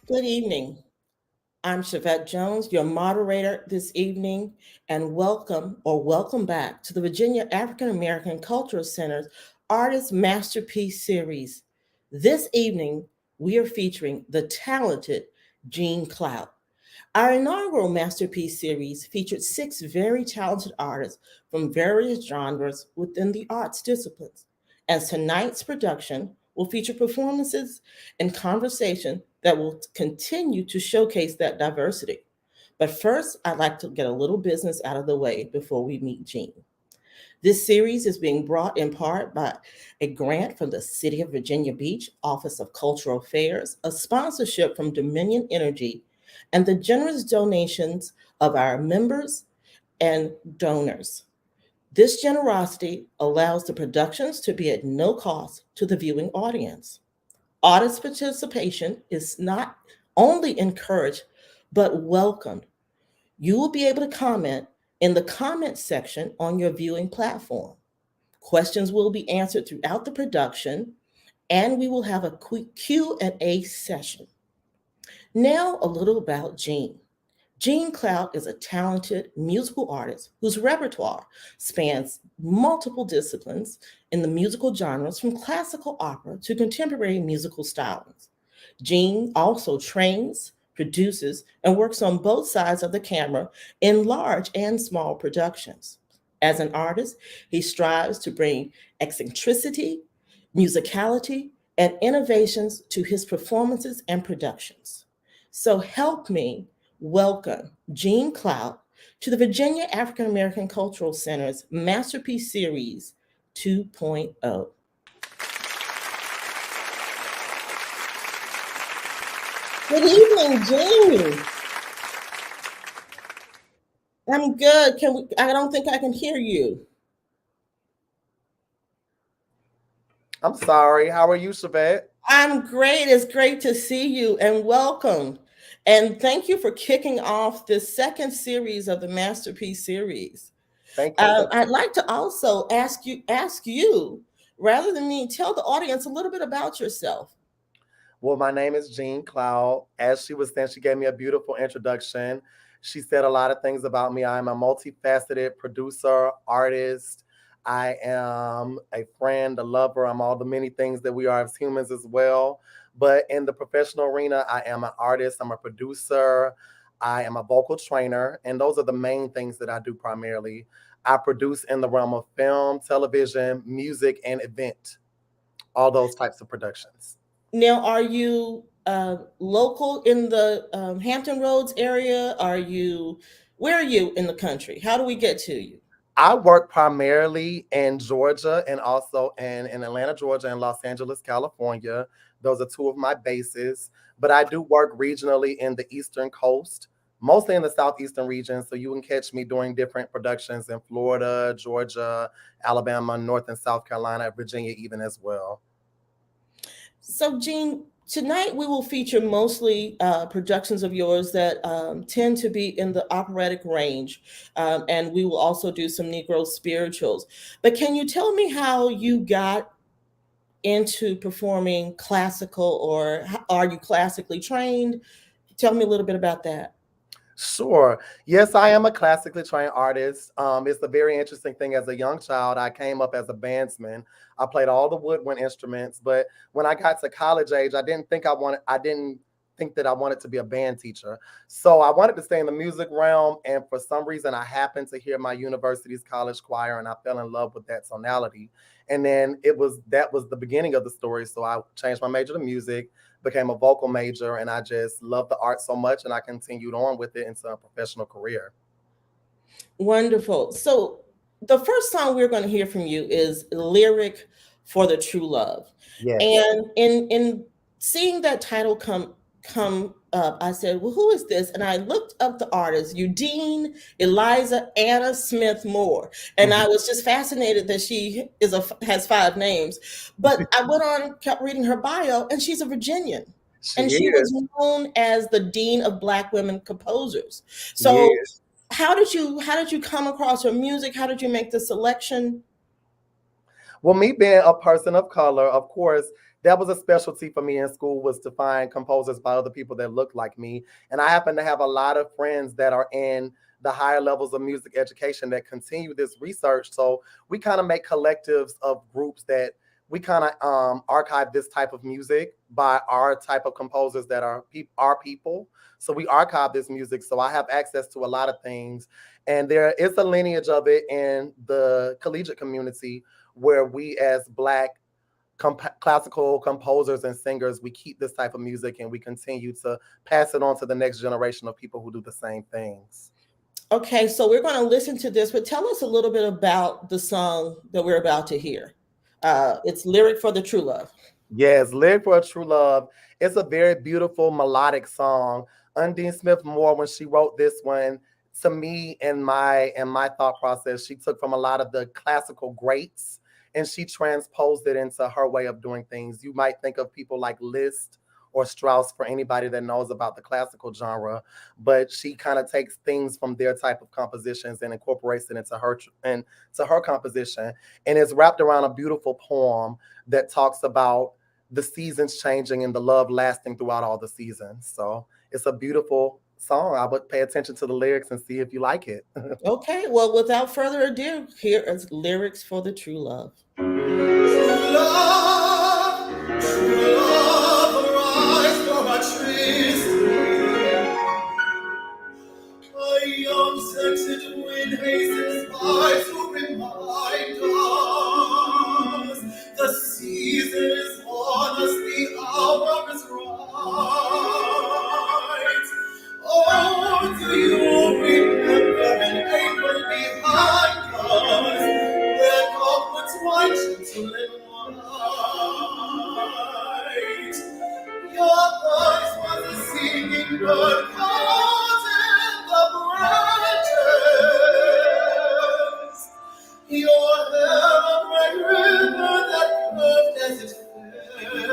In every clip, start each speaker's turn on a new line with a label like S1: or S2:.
S1: Good evening. I'm Shavette Jones, your moderator this evening, and welcome back to the Virginia African American Cultural Center's Artist Masterpiece Series. This evening, we are featuring the talented Clout. Our inaugural Masterpiece Series featured six very talented artists from various genres within the arts disciplines. As tonight's production will feature performances and conversation that will continue to showcase that diversity. But first, I'd like to get a little business out of the way before we meet Jean. This series is being brought in part by a grant from the City of Virginia Beach Office of Cultural Affairs, a sponsorship from Dominion Energy, and the generous donations of our members and donors. This generosity allows the productions to be at no cost to the viewing audience. Audience participation is not only encouraged, but welcomed. You will be able to comment in the comment section on your viewing platform. Questions will be answered throughout the production, and we will have a quick Q&A session. Now, a little about Jean. Jean Clout is a talented musical artist whose repertoire spans multiple disciplines in the musical genres from classical opera to contemporary musical stylings. Jean also trains, produces, and works on both sides of the camera in large and small productions. As an artist, he strives to bring eccentricity, musicality, and innovations to his performances and productions. So help me welcome Jean Clout to the Virginia African American Cultural Center's Masterpiece Series 2.0. Good evening, Jean. I'm good. Can we? I don't think I can hear you.
S2: I'm sorry. How are you, Shavette?
S1: I'm great. It's great to see you and welcome. And thank you for kicking off this second series of the Masterpiece series.
S2: Thank you.
S1: I'd like to also ask you, rather than me, tell the audience a little bit about yourself.
S2: Well, my name is Jean Cloud. As she was saying, she gave me a beautiful introduction. She said a lot of things about me. I'm a multifaceted producer, artist. I am a friend, a lover. I'm all the many things that we are as humans as well. But in the professional arena, I am an artist. I'm a producer. I am a vocal trainer. And those are the main things that I do primarily. I produce in the realm of film, television, music, and event, all those types of productions.
S1: Now, are you local in the Hampton Roads area? Where are you in the country? How do we get to you?
S2: I work primarily in Georgia and also in Atlanta, Georgia, and Los Angeles, California. Those are two of my bases. But I do work regionally in the Eastern Coast, mostly in the Southeastern region. So you can catch me doing different productions in Florida, Georgia, Alabama, North and South Carolina, Virginia, even as well.
S1: So, Jean, tonight we will feature mostly productions of yours that tend to be in the operatic range, and we will also do some Negro spirituals. But can you tell me how you got into performing classical, or are you classically trained? Tell me a little bit about that.
S2: Sure. Yes, I am a classically trained artist. It's a very interesting thing. As a young child, I came up as a bandsman. I played all the woodwind instruments, but when I got to college age, I didn't think that I wanted to be a band teacher. So I wanted to stay in the music realm. And for some reason, I happened to hear my university's college choir and I fell in love with that tonality. And then that was the beginning of the story. So I changed my major to music, became a vocal major, and I just loved the art so much and I continued on with it into a professional career.
S1: Wonderful. So, the first song we're going to hear from you is Lyric for the True Love.
S2: Yes.
S1: And in seeing that title come up, I said, "Well, who is this?" And I looked up the artist, Eudine Eliza Anna Smith Moore, and I was just fascinated that she has five names. But I went on, kept reading her bio, and she's a Virginian,
S2: She
S1: and she was
S2: is.
S1: known as the Dean of Black Women Composers. So,
S2: Yes.
S1: how did you come across her music? How did you make the selection?
S2: Well, me being a person of color, of course, that was a specialty for me in school was to find composers by other people that looked like me. And I happen to have a lot of friends that are in the higher levels of music education that continue this research. So we kind of make collectives of groups that we kind of archive this type of music by our type of composers that are our people. So we archive this music. So I have access to a lot of things. And there is a lineage of it in the collegiate community where we as Black classical composers and singers, we keep this type of music and we continue to pass it on to the next generation of people who do the same things.
S1: Okay, so we're going to listen to this, but tell us a little bit about the song that we're about to hear. It's Lyric for the True Love.
S2: Yes, Live for a True Love. It's a very beautiful melodic song. Undine Smith Moore, when she wrote this one, to me in my thought process, she took from a lot of the classical greats and she transposed it into her way of doing things. You might think of people like Liszt or Strauss for anybody that knows about the classical genre, but she kind of takes things from their type of compositions and incorporates it into her composition, and it's wrapped around a beautiful poem that talks about the seasons changing and the love lasting throughout all the seasons. So it's a beautiful song. I would pay attention to the lyrics and see if you like it.
S1: Okay, well, without further ado, here is Lyrics for the True Love.
S3: True love, arise from our trees. A young scented wind hastens by to remind us the season is on us, the hour is right. Oh, do you remember an April behind us, where comforts white, gentle and white? Your voice was a singing bird caught in the branches. Your hair a bright river that curved as it fell.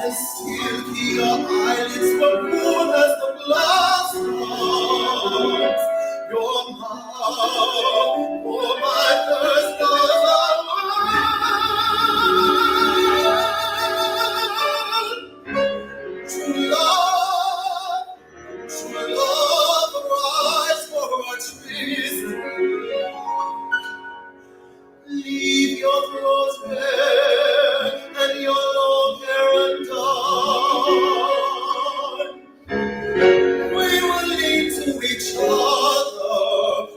S3: And silky your eyelids were cool as the blossoms. Your mouth, for my thirst was true love, rise for our trees. Leave your throat bare and your long hair undone. We will lean to each other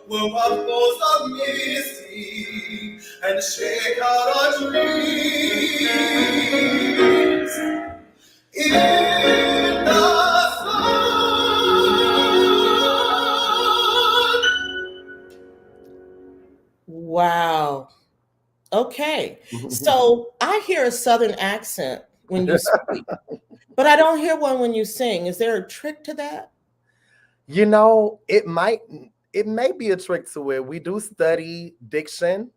S3: where our foes are misty and shake out our dreams in the sun.
S1: Wow. Okay. So I hear a Southern accent when you speak, but I don't hear one when you sing. Is there a trick to that?
S2: You know, it may be a trick to it. We do study diction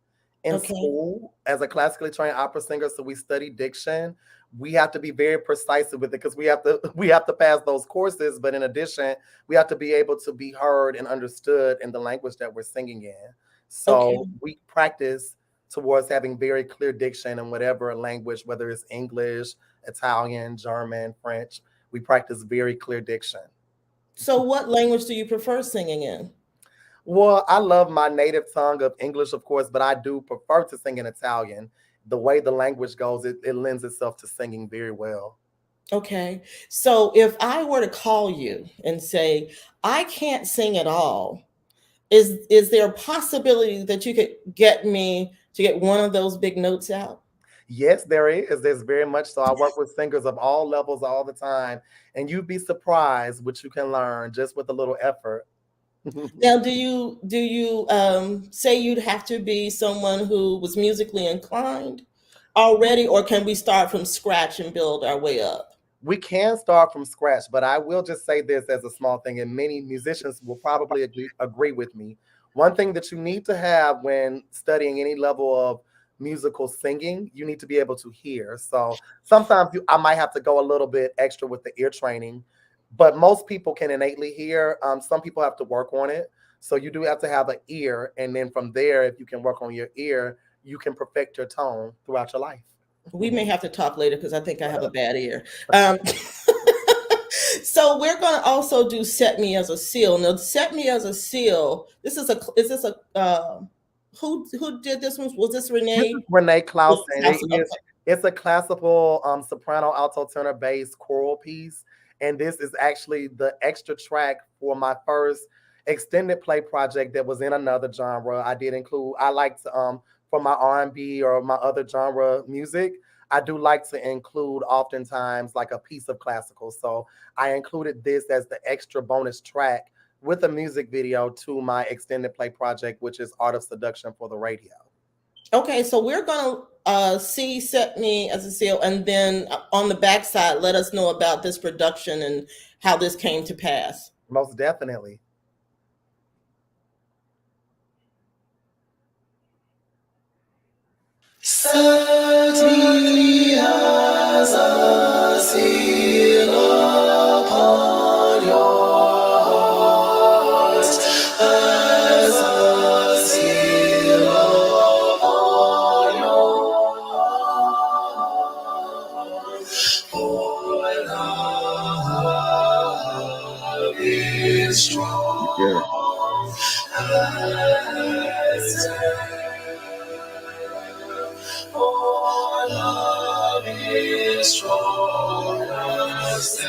S2: in
S1: Okay.
S2: school as a classically trained opera singer, so we study diction. We have to be very precise with it because we have to pass those courses, but in addition, we have to be able to be heard and understood in the language that we're singing in.
S1: Okay.
S2: So we practice towards having very clear diction in whatever language, whether it's English, Italian, German, French. We practice very clear diction.
S1: So what language do you prefer singing in?
S2: Well, I love my native tongue of English, of course, but I do prefer to sing in Italian. The way the language goes, it lends itself to singing very well.
S1: Okay. So if I were to call you and say, I can't sing at all, is there a possibility that you could get me to get one of those big notes out?
S2: Yes, there is. There's very much so. I work with singers of all levels all the time, and you'd be surprised what you can learn just with a little effort.
S1: Now, do you say you'd have to be someone who was musically inclined already, or can we start from scratch and build our way up?
S2: We can start from scratch, but I will just say this as a small thing, and many musicians will probably agree with me. One thing that you need to have when studying any level of musical singing, you need to be able to hear. So sometimes I might have to go a little bit extra with the ear training, but most people can innately hear. Some people have to work on it. So you do have to have an ear, and then from there, if you can work on your ear, you can perfect your tone throughout your life.
S1: We may have to talk later because I think I have a bad ear. Um, so we're going to also do "Set Me as a Seal." Now, "Set Me as a Seal." This is a. Is this a? Who did this one? Was this
S2: This
S1: Renee?
S2: is Renee Clausen. It
S1: Okay.
S2: is it's a classical soprano, alto, tenor, bass choral piece, and this is actually the extra track for my first extended play project that was in another genre. I did include. I like to for my R&B or my other genre music. I do like to include oftentimes like a piece of classical. So I included this as the extra bonus track with a music video to my extended play project, which is Art of Seduction for the Radio.
S1: Okay, so we're gonna see "Set Me as a Seal," and then on the backside, let us know about this production and how this came to pass.
S2: Most definitely.
S3: Set me as a seal upon your heart, as a seal upon your heart. For love is strong as for love is strong as a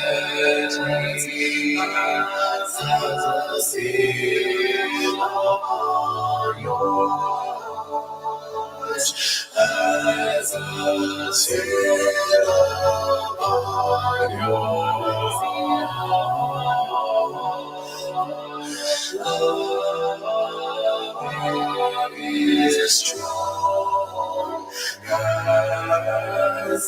S3: seal upon your heart, as a seal upon your love is strong as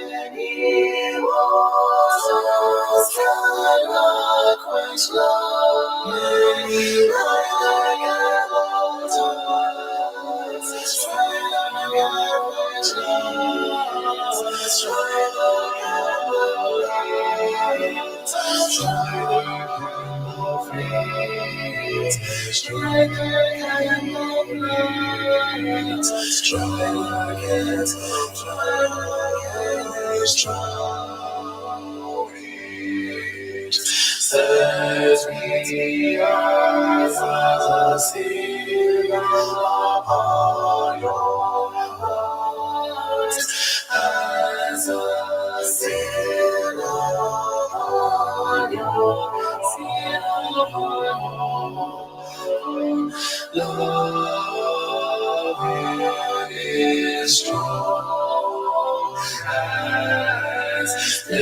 S3: many waters cannot quench love, neither can waters quench love, strike the candle light, strike against strong reach. Set me as a seal upon your heart, as a seal upon your love is strong as death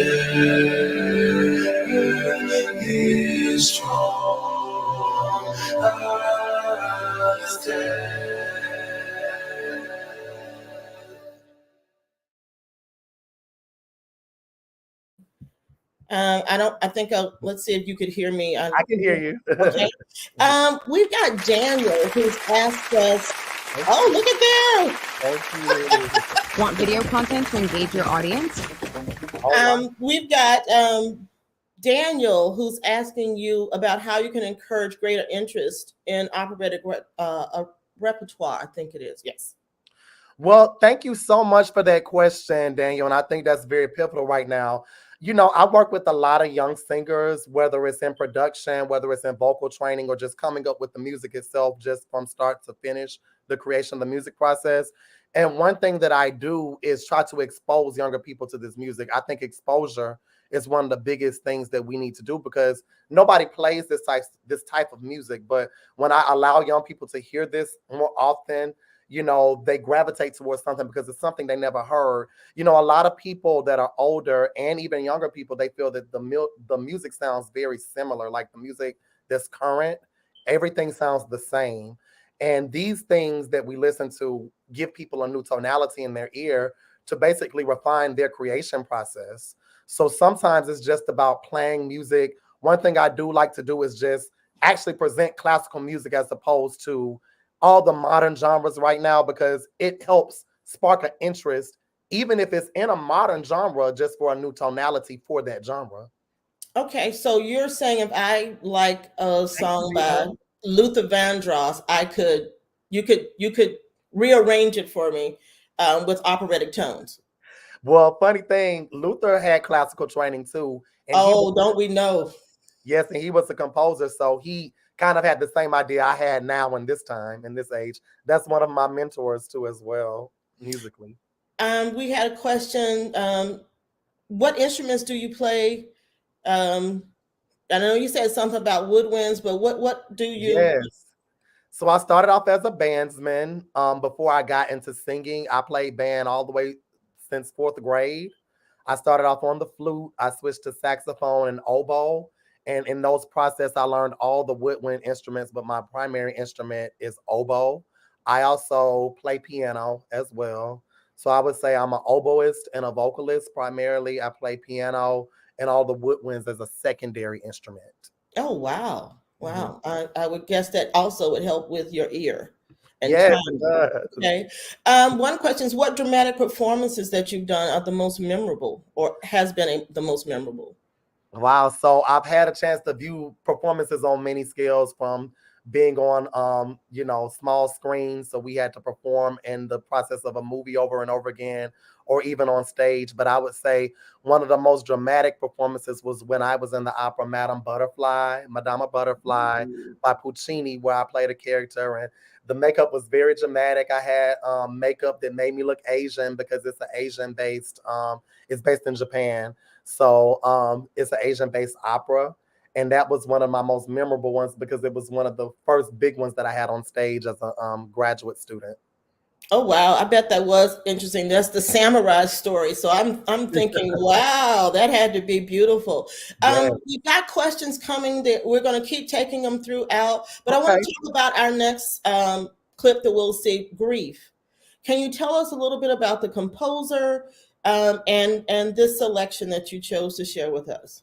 S3: is strong as death.
S1: I don't. I think. Let's see if you could hear me.
S2: I can hear you.
S1: Okay. We've got Daniel who's asked us. Oh, look at there.
S2: Thank you.
S4: Want video content to engage your audience?
S1: We've got Daniel who's asking you about how you can encourage greater interest in operatic repertoire. I think it is. Yes.
S2: Well, thank you so much for that question, Daniel. And I think that's very pivotal right now. You know, I work with a lot of young singers, whether it's in production, whether it's in vocal training, or just coming up with the music itself, just from start to finish, the creation of the music process. And one thing that I do is try to expose younger people to this music. I think exposure is one of the biggest things that we need to do because nobody plays this type of music. But when I allow young people to hear this more often, you know, they gravitate towards something because it's something they never heard. You know, a lot of people that are older and even younger people, they feel that the music sounds very similar, like the music that's current, everything sounds the same. And these things that we listen to give people a new tonality in their ear to basically refine their creation process. So sometimes it's just about playing music. One thing I do like to do is just actually present classical music as opposed to all the modern genres right now because it helps spark an interest, even if it's in a modern genre, just for a new tonality for that genre.
S1: Okay, so you're saying if I like a song by
S2: HBO.
S1: Luther Vandross, you could rearrange it for me with operatic tones.
S2: Well, funny thing, Luther had classical training too, and he was
S1: Oh, don't we know?
S2: yes, and he was a composer, so he kind of had the same idea I had now in this time, in this age. That's one of my mentors too, as well, musically.
S1: We had a question. What instruments do you play? Um, I know you said something about woodwinds, but what do you?
S2: Yes. So I started off as a bandsman. Before I got into singing, I played band all the way since fourth grade. I started off on the flute. I switched to saxophone and oboe. And in those process, I learned all the woodwind instruments, but my primary instrument is oboe. I also play piano as well. So I would say I'm an oboist and a vocalist. Primarily, I play piano and all the woodwinds as a secondary instrument.
S1: Oh, wow,
S2: Mhm.
S1: wow. I would guess that also would help with your ear and
S2: Yes, it
S1: timing.
S2: does.
S1: Okay. One question is, what dramatic performances that you've done are the most memorable, or has been the most memorable?
S2: Wow. So I've had a chance to view performances on many scales from being on small screens. So we had to perform in the process of a movie over and over again, or even on stage. But I would say one of the most dramatic performances was when I was in the opera Madama Butterfly by Puccini, where I played a character, and the makeup was very dramatic. I had makeup that made me look Asian because it's an Asian based it's based in Japan, so it's an Asian based opera. And that was one of my most memorable ones because it was one of the first big ones that I had on stage as a graduate student.
S1: Oh wow, I bet that was interesting. That's the samurai story. So I'm thinking, wow, that had to be beautiful.
S2: Yeah.
S1: We've got questions coming that we're going to keep taking them throughout, but I want
S2: Okay.
S1: to talk about our next clip that we'll see, Grief. Can you tell us a little bit about the composer and this selection that you chose to share with us?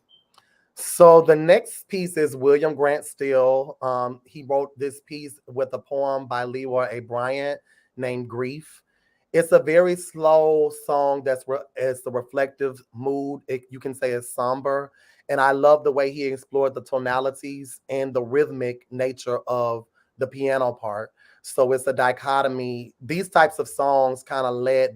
S2: So the next piece is William Grant Still. He wrote this piece with a poem by Leroy A. Bryant named Grief. It's a very slow song it's a reflective mood. You can say it's somber. And I love the way he explored the tonalities and the rhythmic nature of the piano part. So it's a dichotomy. These types of songs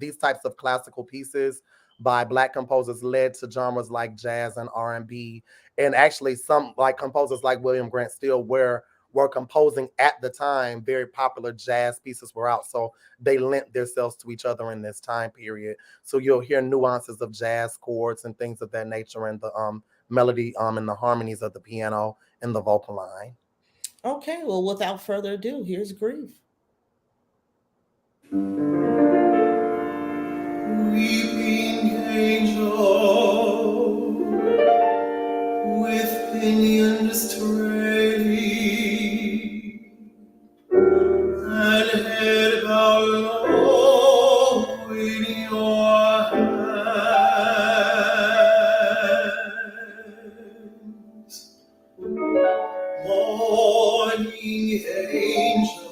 S2: these types of classical pieces by Black composers led to genres like jazz and R&B, and actually some like composers like William Grant Still were composing at the time very popular jazz pieces were out, so they lent themselves to each other in this time period. So you'll hear nuances of jazz chords and things of that nature in the melody and the harmonies of the piano and the vocal line.
S1: Okay, well, without further ado, here's Grief.
S3: Weeping angel with pinions trailing and head bowed low in your hands. Morning angel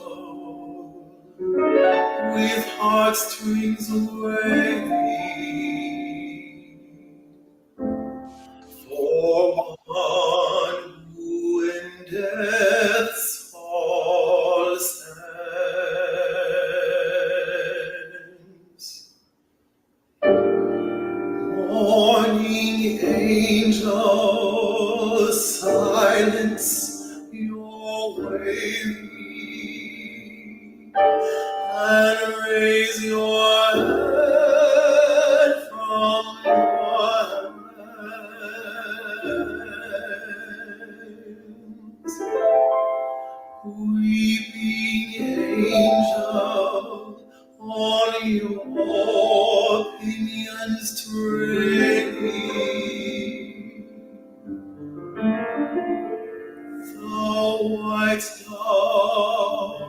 S3: with heartstrings waving for one who in death's hall stands. Morning angel, silence your wailing and raise your head from your hands. Weeping angel, on your pinions trailing, the white dove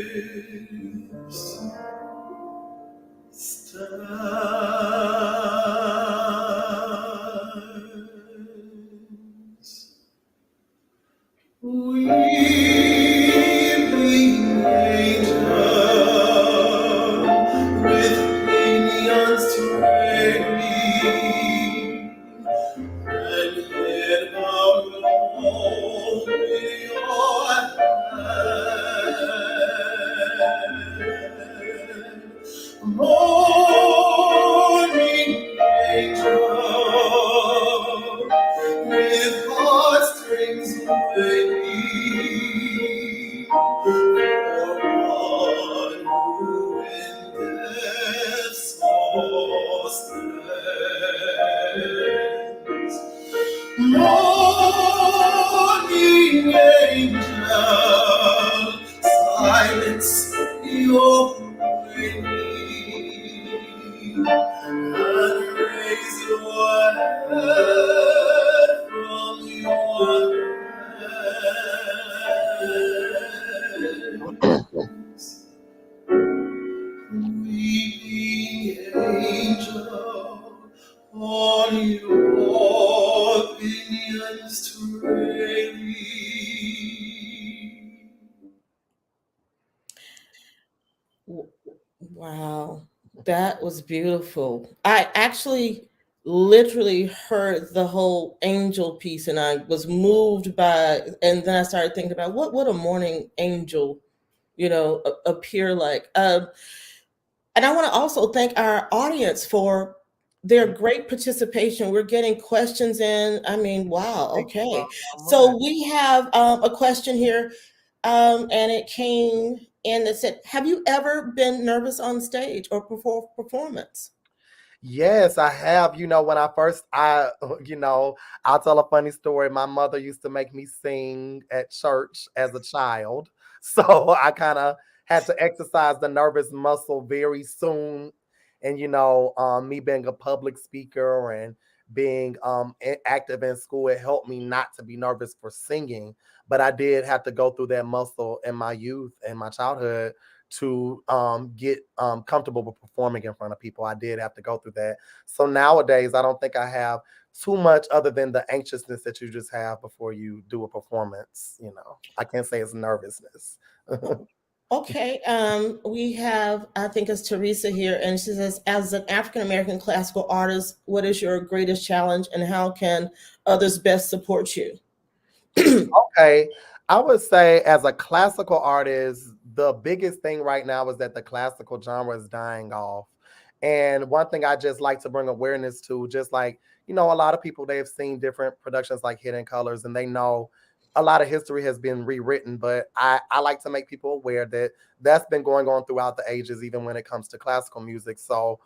S3: promise stands. Weeping angel with pinions trailing one who in death's lost stands. Morning angel, silence your ringing, and raise your head from your hands. Weeping angel, on your pinions trailing.
S1: Wow, that was beautiful. I actually literally heard the whole angel piece and I was moved by, and then I started thinking about what would a morning angel, appear like. And I want to also thank our audience for their great participation. We're getting questions in. I mean, wow.
S2: Thank you all
S1: Okay.
S2: so much.
S1: So we have a question here, and it came in that said, have you ever been nervous on stage or before performance?
S2: Yes, I have. When I'll tell a funny story. My mother used to make me sing at church as a child. So I kind of had to exercise the nervous muscle very soon. And, me being a public speaker and being active in school, it helped me not to be nervous for singing. But I did have to go through that muscle in my youth and my childhood to get comfortable with performing in front of people. I did have to go through that. So nowadays, I don't think I have too much other than the anxiousness that you just have before you do a performance. I can't say it's nervousness.
S1: Okay, we have, I think it's Teresa here, and she says, as an African American classical artist, what is your greatest challenge and how can others best support you?
S2: Okay. I would say as a classical artist, the biggest thing right now is that the classical genre is dying off. And one thing I just like to bring awareness to, just like, a lot of people, they've seen different productions like Hidden Colors and they know a lot of history has been rewritten. But I like to make people aware that that's been going on throughout the ages, even when it comes to classical music. So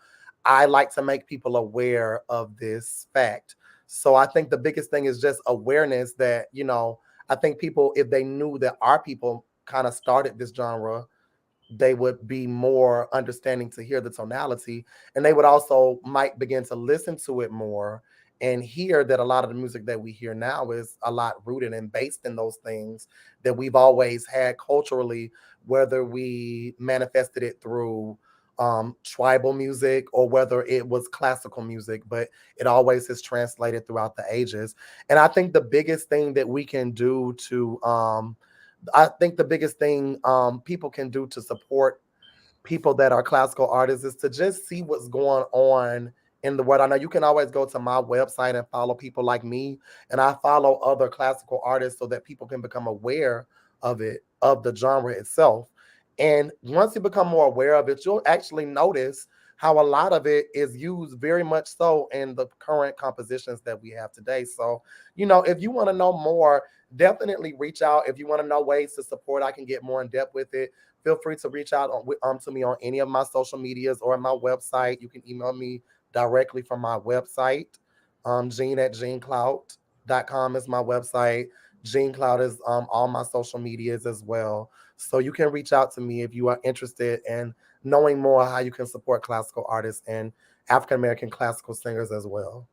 S2: I like to make people aware of this fact. So I think the biggest thing is just awareness that, I think people, if they knew that our people kind of started this genre, they would be more understanding to hear the tonality, and they would also might begin to listen to it more and hear that a lot of the music that we hear now is a lot rooted and based in those things that we've always had culturally, whether we manifested it through tribal music or whether it was classical music, but it always has translated throughout the ages. And I think the biggest thing that we can do to I think the biggest thing people can do to support people that are classical artists is to just see what's going on in the world. I know you can always go to my website and follow people like me, and I follow other classical artists so that people can become aware of it, of the genre itself. And once you become more aware of it, you'll actually notice how a lot of it is used very much so in the current compositions that we have today. So, if you want to know more, definitely reach out. If you want to know ways to support, I can get more in depth with it. Feel free to reach out to me on any of my social medias or my website. You can email me directly from my website. Gene at geneclout.com is my website. Gene Clout is all my social medias as well. So you can reach out to me if you are interested in knowing more how you can support classical artists and African American classical singers as well.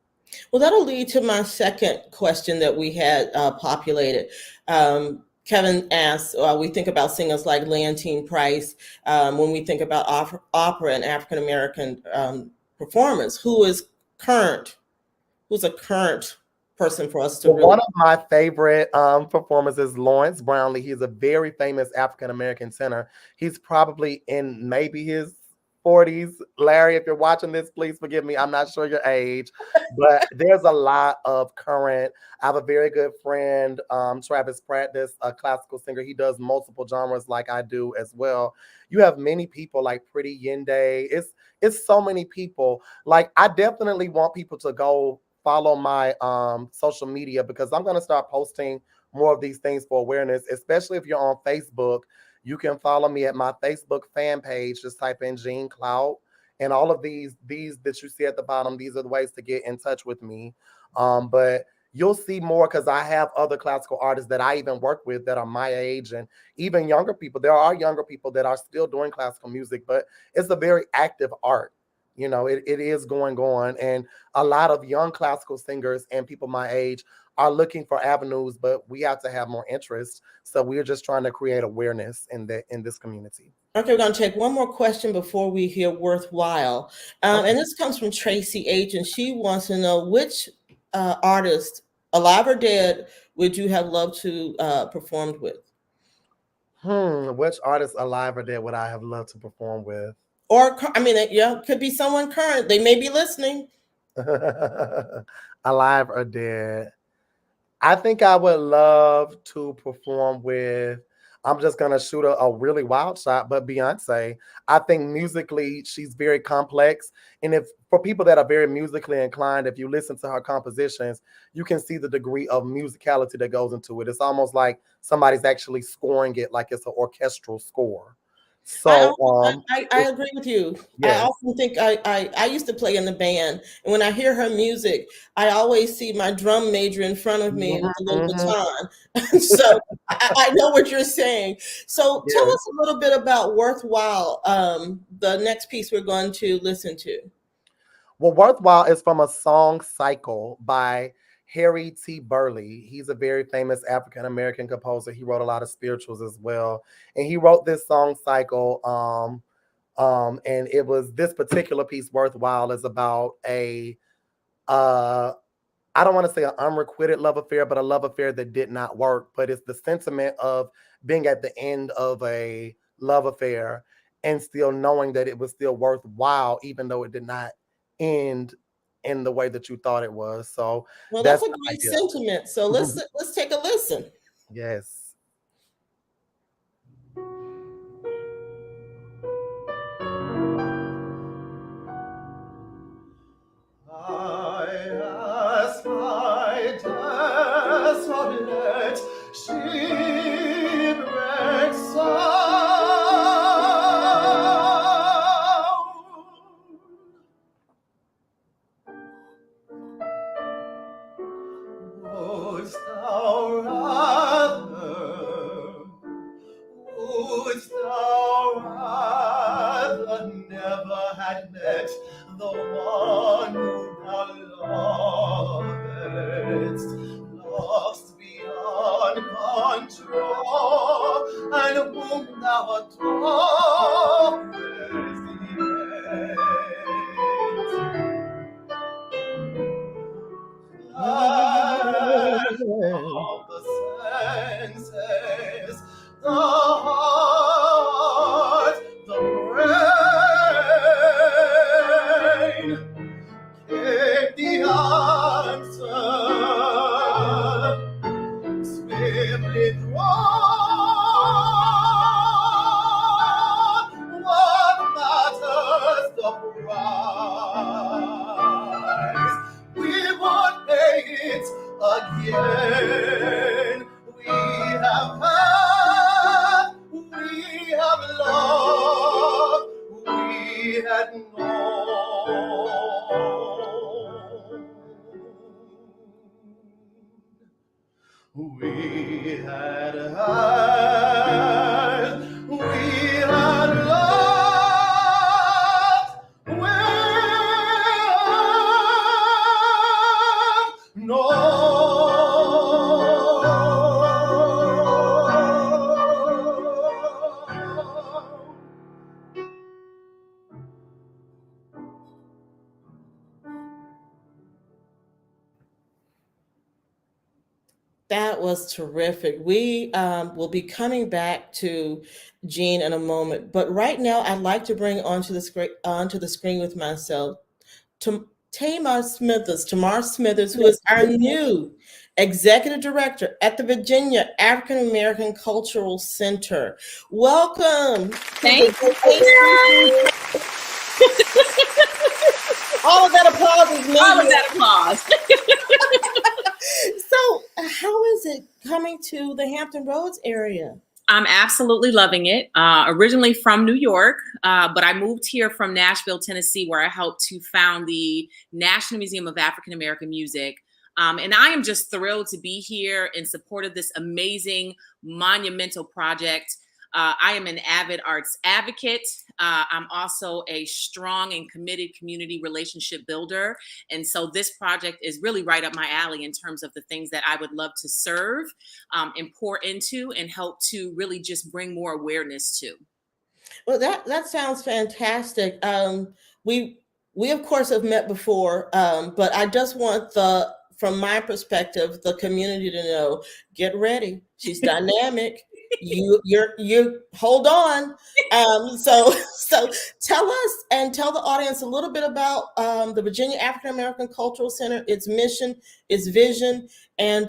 S1: Well, that'll lead to my second question that we had populated. Kevin asked, we think about singers like Leontine Price. When we think about opera and African American performers, who's a current person for us to
S2: Well,
S1: really.
S2: one of my favorite performers is Lawrence Brownlee. He's a very famous African American tenor. He's probably in maybe his 40s. Larry, if you're watching this, please forgive me. I'm not sure your age, but there's a lot of current. I have a very good friend, Travis Pratt, that's a classical singer. He does multiple genres like I do as well. You have many people like Pretty Yende. It's so many people. Like I definitely want people to go follow my social media because I'm going to start posting more of these things for awareness, especially if you're on Facebook. You can follow me at my Facebook fan page. Just type in Jean Clout. And all of these that you see at the bottom, these are the ways to get in touch with me. But you'll see more because I have other classical artists that I even work with that are my age and even younger people. There are younger people that are still doing classical music, but it's a very active art. You know, it is going on. And a lot of young classical singers and people my age are looking for avenues, but we have to have more interest. So we're just trying to create awareness in this community.
S1: Okay, we're going to take one more question before we hear Worthwhile.
S2: Okay.
S1: And this comes from Tracy H. And she wants to know which artist, alive or dead, would you have loved to performed with?
S2: Which artist alive or dead would I have loved to perform with?
S1: Or, I mean, yeah, could be someone current. They may be listening.
S2: Alive or dead? I think I would love to perform with, I'm just going to shoot a really wild shot, but Beyonce. I think musically, she's very complex. And if for people that are very musically inclined, if you listen to her compositions, you can see the degree of musicality that goes into it. It's almost like somebody's actually scoring it like it's an orchestral score. So,
S1: I agree with you. I
S2: yes.
S1: often think I used to play in the band, and when I hear her music, I always see my drum major in front of me with
S2: Mhm,
S1: a little
S2: mhm.
S1: baton. So I know what you're saying. So tell
S2: Yes.
S1: us a little bit about Worthwhile, the next piece we're going to listen to.
S2: Well, Worthwhile is from a song cycle by Harry T. Burley. He's a very famous African American composer. He wrote a lot of spirituals as well. And he wrote this song cycle. And it was this particular piece, Worthwhile, is about a uh I don't want to say an unrequited love affair, but a love affair that did not work. But it's the sentiment of being at the end of a love affair and still knowing that it was still worthwhile, even though it did not end in the way that you thought it was. So
S1: Well, that's
S2: that's
S1: a
S2: the
S1: great
S2: idea.
S1: sentiment. So let's take a listen.
S2: Yes.
S3: I ask my desolate shipwreck sound. Wouldst thou rather, wouldst thou rather never had met the one who thou lovest, lost beyond control, and whom thou adorest yet? Of the senses, the heart, the brain, give the answer, swiftly thrown. What matters the price? We would pay it again. We have had, we have loved, we had known. We had had, we had loved, we have known.
S1: That was terrific. We will be coming back to Jean in a moment, but right now I'd like to bring onto the screen with myself to Tamar Smithers, who is our new executive director at the Virginia African American Cultural Center. Welcome.
S4: Thank you.
S1: All of that applause is needed.
S4: All of that applause.
S1: So, how is it coming to the Hampton Roads area?
S5: I'm absolutely loving it. Originally from New York, but I moved here from Nashville, Tennessee, where I helped to found the National Museum of African American Music. And I am just thrilled to be here in support of this amazing, monumental project. I am an avid arts advocate. I'm also a strong and committed community relationship builder. And so this project is really right up my alley in terms of the things that I would love to serve and pour into and help to really just bring more awareness to.
S1: Well, that sounds fantastic. We of course have met before, but I just want from my perspective, the community to know, get ready. She's dynamic. You hold on. So tell us and tell the audience a little bit about the Virginia African American Cultural Center, its mission, its vision, and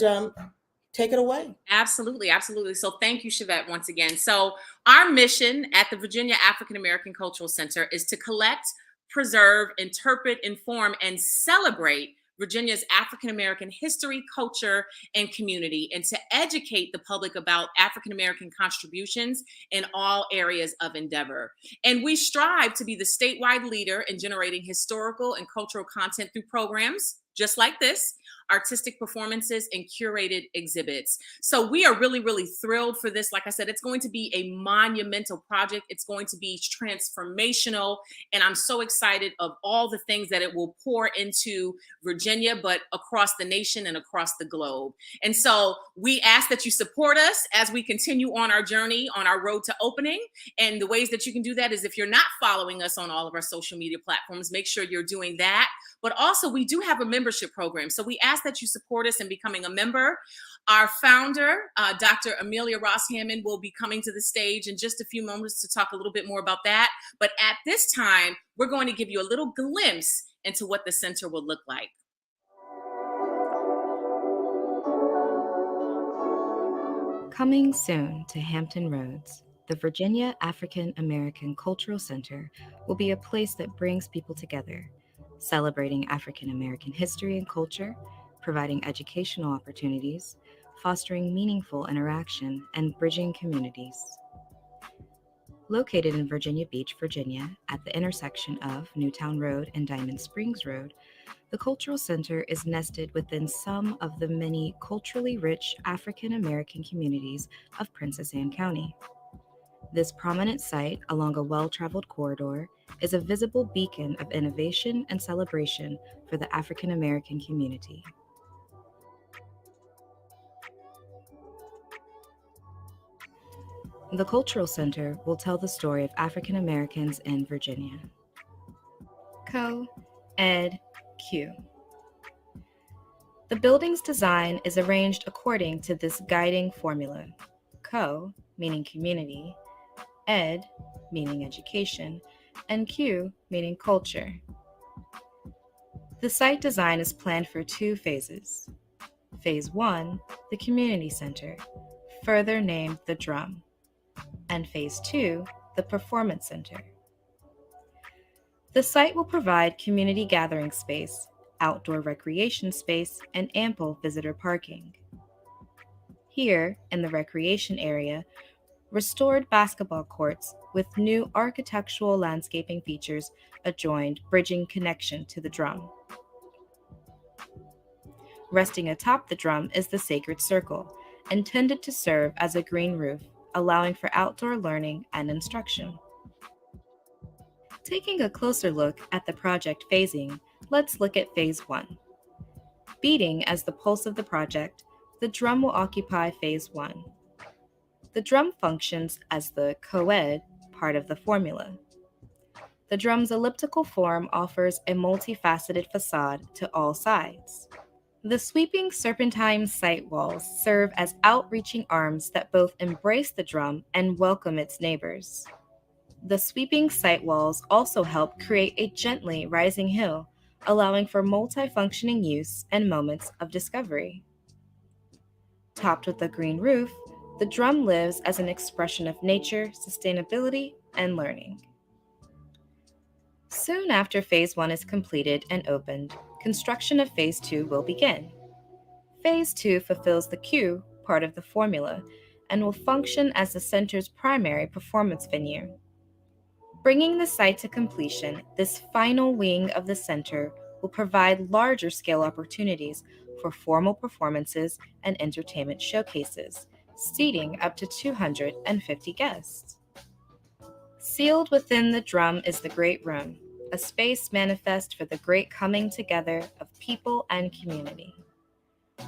S1: take it away.
S5: Absolutely. So thank you, Chevette, once again. So our mission at the Virginia African American Cultural Center is to collect, preserve, interpret, inform, and celebrate Virginia's African American history, culture, and community, and to educate the public about African American contributions in all areas of endeavor. And we strive to be the statewide leader in generating historical and cultural content through programs just like this, artistic performances, and curated exhibits. So we are really, really thrilled for this. Like I said, it's going to be a monumental project. It's going to be transformational. And I'm so excited of all the things that it will pour into Virginia, but across the nation and across the globe. And so we ask that you support us as we continue on our journey on our road to opening. And the ways that you can do that is if you're not following us on all of our social media platforms, make sure you're doing that. But also we do have a membership program. So we ask that you support us in becoming a member. Our founder, Dr. Amelia Ross Hammond, will be coming to the stage in just a few moments to talk a little bit more about that. But at this time, we're going to give you a little glimpse into what the center will look like.
S6: Coming soon to Hampton Roads, the Virginia African American Cultural Center will be a place that brings people together, celebrating African American history and culture, providing educational opportunities, fostering meaningful interaction, and bridging communities. Located in Virginia Beach, Virginia, at the intersection of Newtown Road and Diamond Springs Road, the Cultural Center is nested within some of the many culturally rich African American communities of Princess Anne County. This prominent site along a well-traveled corridor is a visible beacon of innovation and celebration for the African American community. The Cultural Center will tell the story of African Americans in Virginia. Co-Ed Q. The building's design is arranged according to this guiding formula. Co, meaning community, Ed, meaning education, and Q, meaning culture. The site design is planned for 2 phases. Phase 1, the community center, further named the Drum, and Phase 2, the performance center. The site will provide community gathering space, outdoor recreation space, and ample visitor parking. Here, in the recreation area, restored basketball courts with new architectural landscaping features adjoined, bridging connection to the Drum. Resting atop the Drum is the Sacred Circle, intended to serve as a green roof, allowing for outdoor learning and instruction. Taking a closer look at the project phasing, let's look at Phase 1. Beating as the pulse of the project, the Drum will occupy Phase 1. The Drum functions as the co-ed part of the formula. The Drum's elliptical form offers a multifaceted facade to all sides. The sweeping serpentine site walls serve as outreaching arms that both embrace the Drum and welcome its neighbors. The sweeping site walls also help create a gently rising hill, allowing for multifunctioning use and moments of discovery. Topped with a green roof, the Drum lives as an expression of nature, sustainability, and learning. Soon after Phase 1 is completed and opened, construction of Phase 2 will begin. Phase 2 fulfills the Q part of the formula and will function as the center's primary performance venue. Bringing the site to completion, this final wing of the center will provide larger scale opportunities for formal performances and entertainment showcases, seating up to 250 guests. Sealed within the drum is the Great Room, a space manifest for the great coming together of people and community.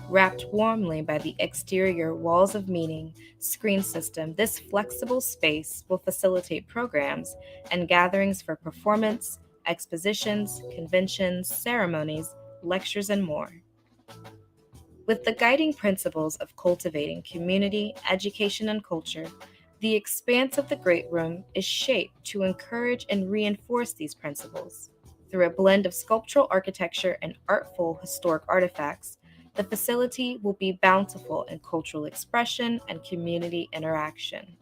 S6: Wrapped warmly by the exterior walls of meeting screen system, this flexible space will facilitate programs and gatherings for performance, expositions, conventions, ceremonies, lectures, and more. With the guiding principles of cultivating community, education, and culture, the expanse of the Great Room is shaped to encourage and reinforce these principles. Through a blend of sculptural architecture and artful historic artifacts, the facility will be bountiful in cultural expression and community interaction.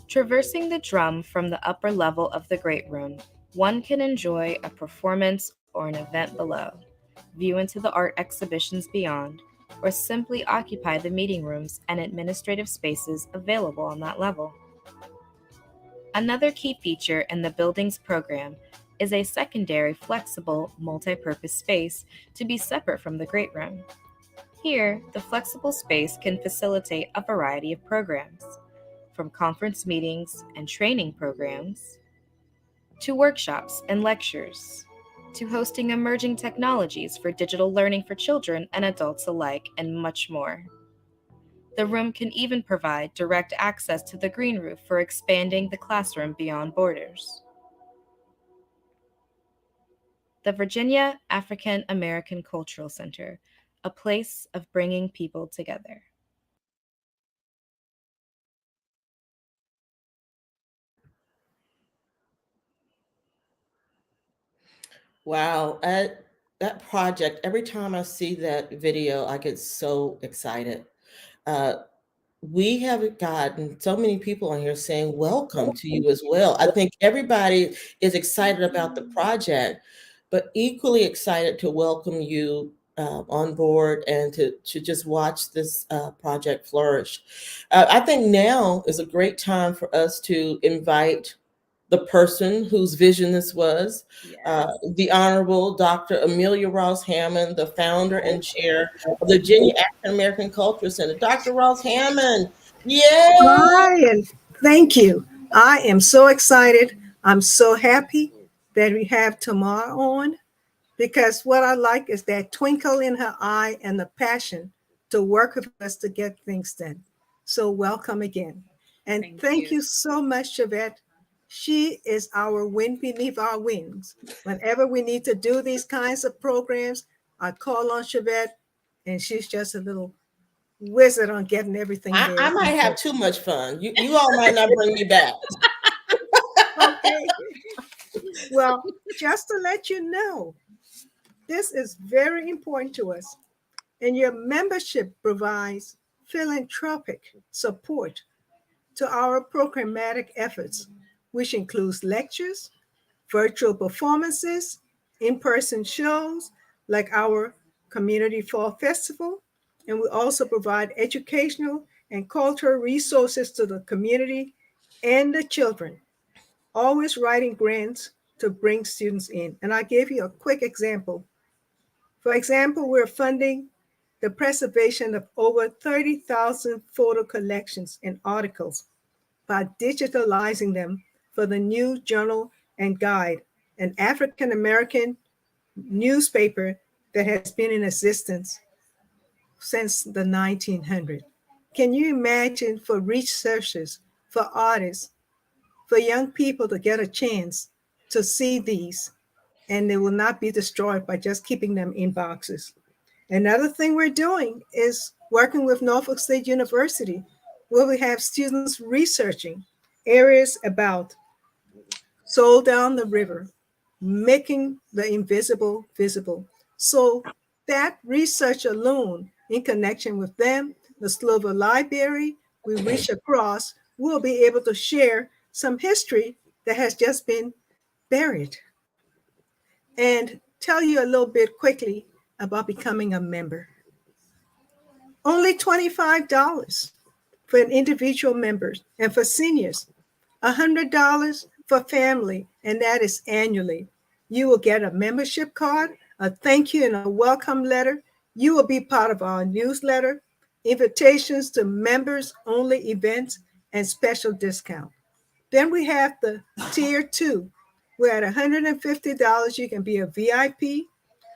S6: Traversing the drum from the upper level of the Great Room, one can enjoy a performance or an event below, view into the art exhibitions beyond, or simply occupy the meeting rooms and administrative spaces available on that level. Another key feature in the building's program is a secondary flexible multi-purpose space to be separate from the Great Room. Here, the flexible space can facilitate a variety of programs, from conference meetings and training programs, to workshops and lectures, to hosting emerging technologies for digital learning for children and adults alike, and much more. The room can even provide direct access to the green roof for expanding the classroom beyond borders. The Virginia African American Cultural Center, a place of bringing people together.
S1: Wow, that project, every time I see that video, I get so excited. Uh, we have gotten so many people on here saying welcome to you as well. I think everybody is excited about the project, but equally excited to welcome you on board and to just watch this project flourish. I think now is a great time for us to invite the person whose vision this was, the Honorable Dr. Amelia Ross Hammond, the founder and chair of the Virginia African American Cultural Center. Dr. Ross Hammond, yay!
S4: Hi, and thank you. I am so excited. I'm so happy that we have Tamar on because what I like is that twinkle in her eye and the passion to work with us to get things done. So, welcome again. And thank you so much, Chevette. She is our wind beneath our wings. Whenever we need to do these kinds of programs, I call on Chevette, and she's just a little wizard on getting everything there.
S1: I might have too much fun. You all might not bring me back.
S4: Okay. Well, just to let you know, this is very important to us. And your membership provides philanthropic support to our programmatic efforts, which includes lectures, virtual performances, in person shows like our Community Fall Festival. And we also provide educational and cultural resources to the community and the children, always writing grants to bring students in. And I gave you a quick example. For example, we're funding the preservation of over 30,000 photo collections and articles by digitalizing them for the new Journal and Guide, an African American newspaper that has been in existence since the 1900s. Can you imagine for researchers, for artists, for young people to get a chance to see these and they will not be destroyed by just keeping them in boxes? Another thing we're doing is working with Norfolk State University, where we have students researching areas about soul down the river, making the invisible visible. So that research alone, in connection with them, the Slover Library, we reach across, we'll be able to share some history that has just been buried. And tell you a little bit quickly about becoming a member. Only $25 for an individual members, and for seniors, $100 for family, and that is annually. You will get a membership card, a thank you, and a welcome letter. You will be part of our newsletter, invitations to members only events, and special discount. Then we have the tier two, where at $150 you can be a VIP,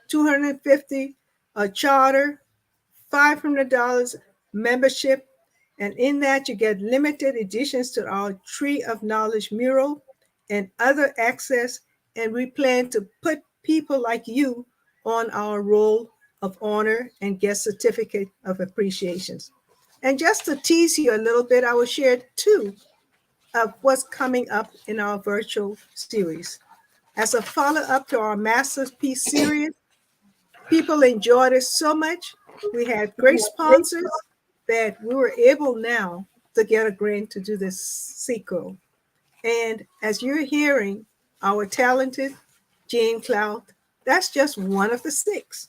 S4: 250 a charter, $500 membership, and in that you get limited editions to our Tree of Knowledge mural and other access. And we plan to put people like you on our roll of honor and get certificate of appreciations. And just to tease you a little bit, I will share two of what's coming up in our virtual series. As a follow-up to our Masterpiece series, people enjoyed it so much. We had great sponsors that we were able now to get a grant to do this sequel. And as you're hearing, our talented Jean Clout, that's just one of the six.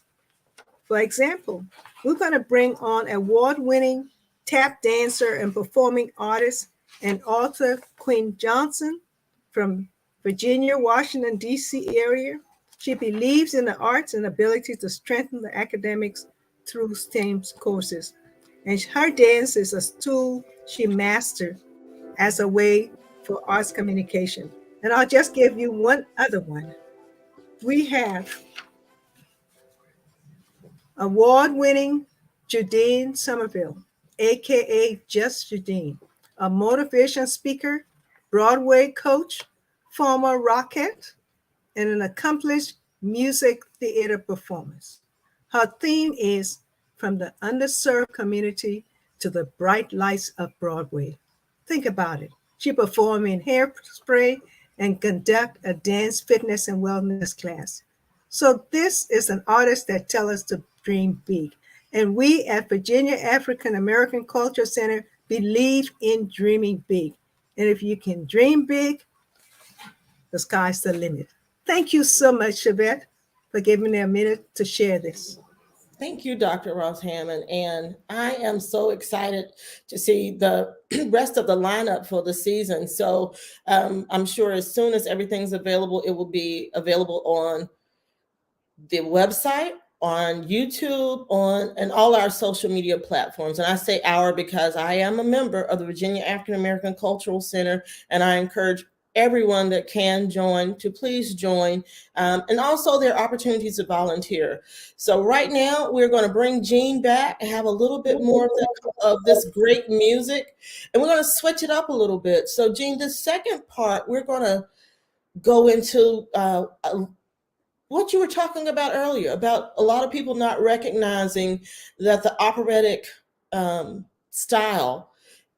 S4: For example, we're going to bring on award-winning tap dancer and performing artist and author Queen Johnson from Virginia, Washington, D.C. area. She believes in the arts and ability to strengthen the academics through STEM courses. And her dance is a tool she mastered as a way for arts communication. And I'll just give you one other one. We have award-winning Judine Somerville, aka Just Judine, a motivation speaker, Broadway coach, former Rockette, and an accomplished music theater performance. Her theme is From the Underserved Community to the Bright Lights of Broadway. Think about it. She performed in Hairspray and conduct a dance, fitness, and wellness class. So this is an artist that tells us to dream big. And we at Virginia African American Culture Center believe in dreaming big. And if you can dream big, the sky's the limit. Thank you so much, Chevette, for giving me a minute to share this.
S1: Thank you, Dr. Ross Hammond. And I am so excited to see the rest of the lineup for the season. So I'm sure as soon as everything's available, it will be available on the website, on YouTube, on and all our social media platforms. And I say our because I am a member of the Virginia African American Cultural Center, and I encourage everyone that can join to please join. And also there are opportunities to volunteer. So right now we're going to bring Jean back and have a little bit more of this great music, and we're going to switch it up a little bit. So Jean, the second part, we're going to go into what you were talking about earlier, about a lot of people not recognizing that the operatic style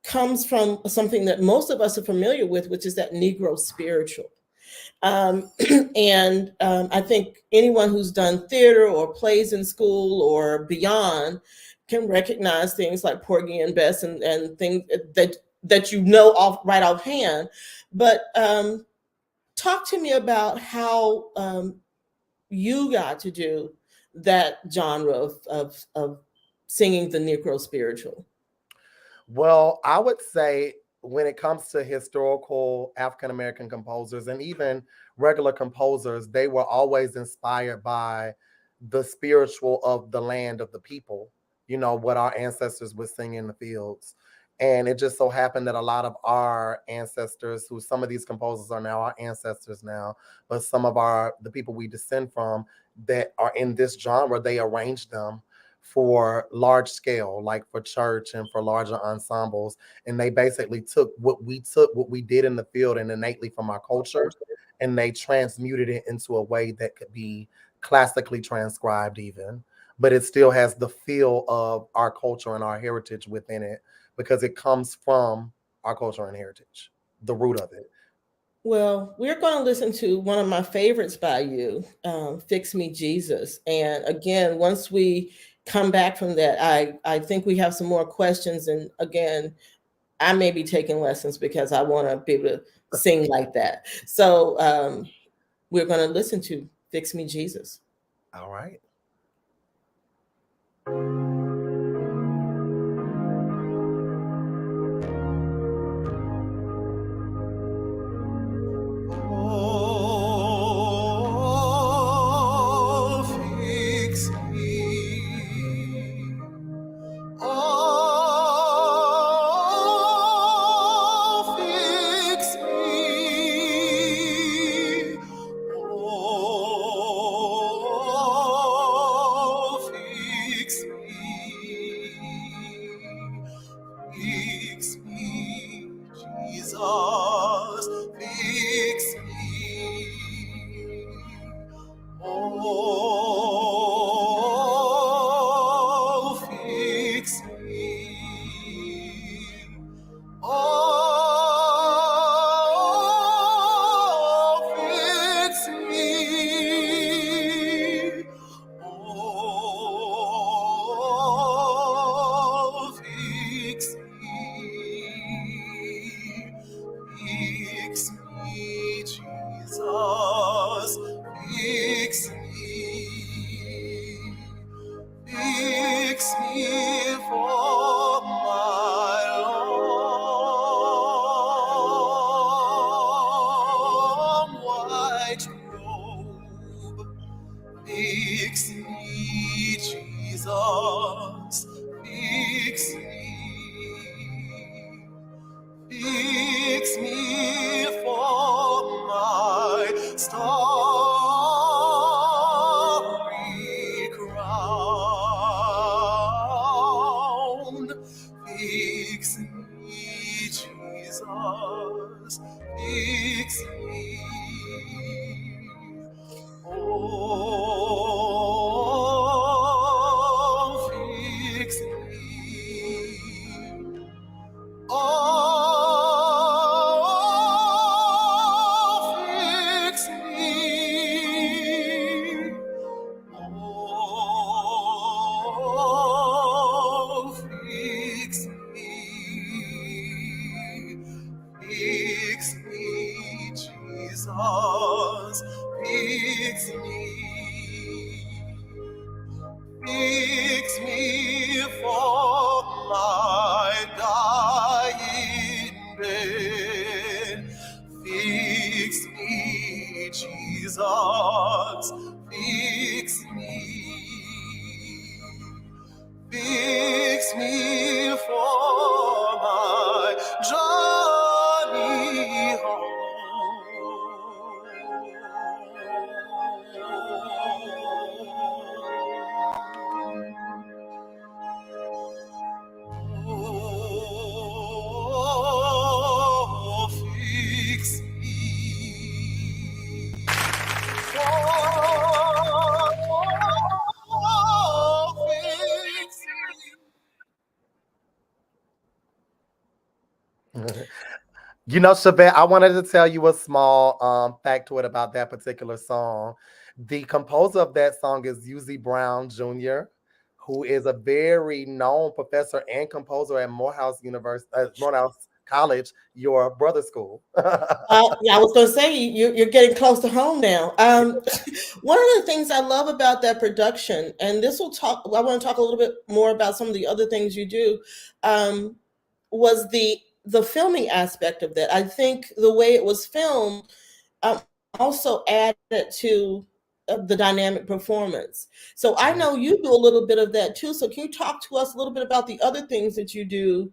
S1: comes from something that most of us are familiar with, which is that Negro spiritual. I think anyone who's done theater or plays in school or beyond can recognize things like Porgy and Bess and things that you know right offhand. But talk to me about how you got to do that genre of singing the Negro spiritual.
S2: Well, I would say when it comes to historical African American composers and even regular composers, they were always inspired by the spiritual of the land of the people, you know, what our ancestors would sing in the fields. And it just so happened that a lot of our ancestors, who some of these composers are now our ancestors now, but some of the people we descend from that are in this genre, they arranged them for large scale, like for church and for larger ensembles. And they basically took what we did in the field and innately from our culture, and they transmuted it into a way that could be classically transcribed even, but it still has the feel of our culture and our heritage within it because it comes from our culture and heritage, the root of it.
S1: Well, we're going to listen to one of my favorites by you, Fix Me Jesus. And again, once we come back from that, I think we have some more questions. And again, I may be taking lessons because I want to be able to sing like that. So we're going to listen to Fix Me Jesus.
S2: All right.
S3: fix me. Oh, fix me. Oh, fix me. Fix me, Jesus. Fix me. Fix me for my long white robe. Fix me, Jesus. Fix me. Fix me for my starry crown. Fix me, Jesus. Fix me. Oh, fix me. Oh, fix me. Oh, fix me. Fix me, Jesus. Fix me. Fix me for my dying bed. Fix me, Jesus. Fix me. Fix me for my journey home. Oh, fix me. Oh, fix
S2: You know, Chevette, I wanted to tell you a small factoid about that particular song. The composer of that song is UZ Brown Jr., who is a very known professor and composer at Morehouse College, your brother's school.
S1: Yeah, I was going to say you're getting close to home now. One of the things I love about that production, and this will talk. I want to talk a little bit more about some of the other things you do. Was the filming aspect of that. I think the way it was filmed also added to the dynamic performance. So I know you do a little bit of that too. So can you talk to us a little bit about the other things that you do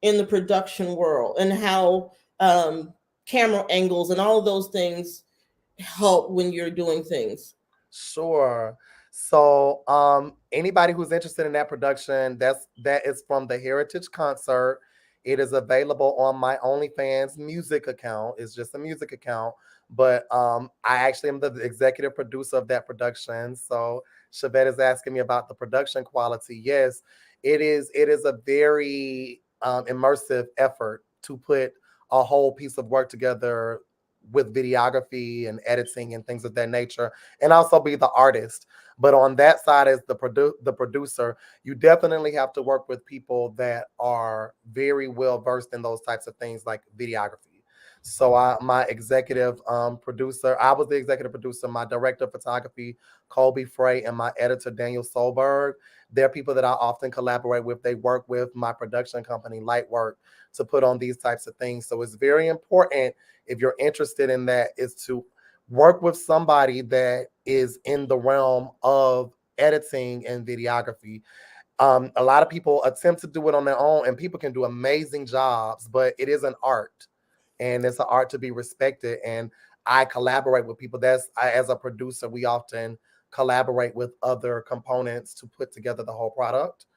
S1: in the production world and how camera angles and all of those things help when you're doing things?
S2: Sure. So, anybody who's interested in that production, that is from the Heritage Concert. It is available on my OnlyFans music account. It's just a music account, but I actually am the executive producer of that production. So, Chevette is asking me about the production quality. Yes, it is. It is a very immersive effort to put a whole piece of work together with videography and editing and things of that nature, and also be the artist. But on that side, as the producer, you definitely have to work with people that are very well versed in those types of things like videography. So my executive producer, I was the executive producer, my director of photography, Colby Frey, and my editor, Daniel Solberg. They're people that I often collaborate with. They work with my production company, Lightwork, to put on these types of things. So it's very important, if you're interested in that, is to work with somebody that is in the realm of editing and videography. A lot of people attempt to do it on their own, and people can do amazing jobs, but it is an art, and it's an art to be respected. And I collaborate with people. As a producer, we often collaborate with other components to put together the whole product.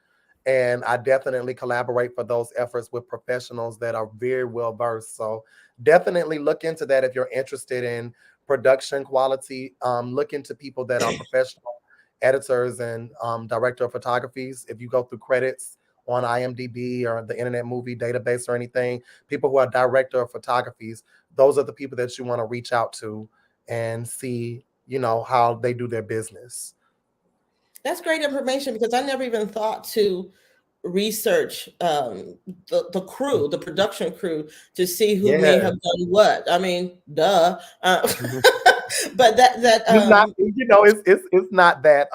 S2: And I definitely collaborate for those efforts with professionals that are very well versed. So definitely look into that if you're interested in production quality. Look into people that are professional editors and director of photographies. If you go through credits on IMDb or the Internet Movie Database or anything, people who are director of photographies, those are the people that you want to reach out to and see, how they do their business.
S1: That's great information because I never even thought to research the crew, the production crew, to see who may
S2: Yeah.
S1: have done what. I mean, duh.
S2: Mhm.
S1: But
S2: It's not, it's not that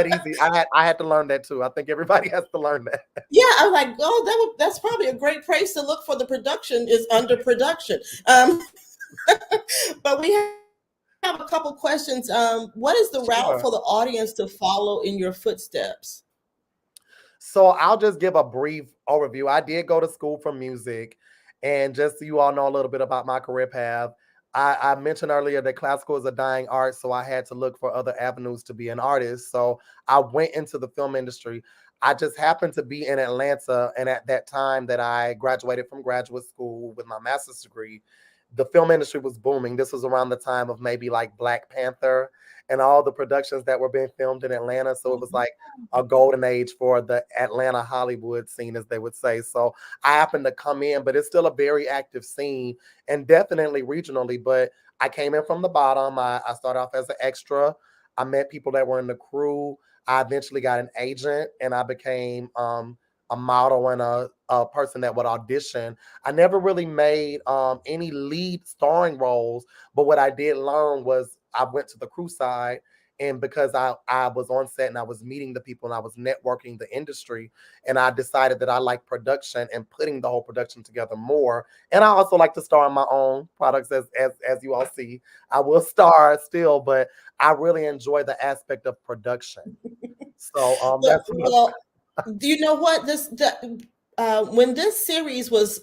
S2: easy. I had to learn that too. I think everybody has to learn that.
S1: yeah, I'm like, oh, that's probably a great place to look for the production is under production. But we have a couple questions. What is the route
S2: Sure.
S1: for the audience to follow in your footsteps?
S2: So I'll just give a brief overview. I did go to school for music, and just so you all know a little bit about my career path, I mentioned earlier that classical is a dying art, so I had to look for other avenues to be an artist. So I went into the film industry. I just happened to be in Atlanta, and at that time that I graduated from graduate school with my master's degree, the film industry was booming. This was around the time of maybe like Black Panther and all the productions that were being filmed in Atlanta. So it was like a golden age for the Atlanta Hollywood scene, as they would say. So I happened to come in, but it's still a very active scene and definitely regionally. But I came in from the bottom. I started off as an extra. I met people that were in the crew. I eventually got an agent and I became a model and a person that would audition. I never really made any lead starring roles, but what I did learn was I went to the crew side. And because I was on set and I was meeting the people and I was networking the industry, and I decided that I like production and putting the whole production together more. And I also like to star in my own products, as you all see. I will star still, but I really enjoy the aspect of production. So that's me.
S1: Well, do you know what when this series was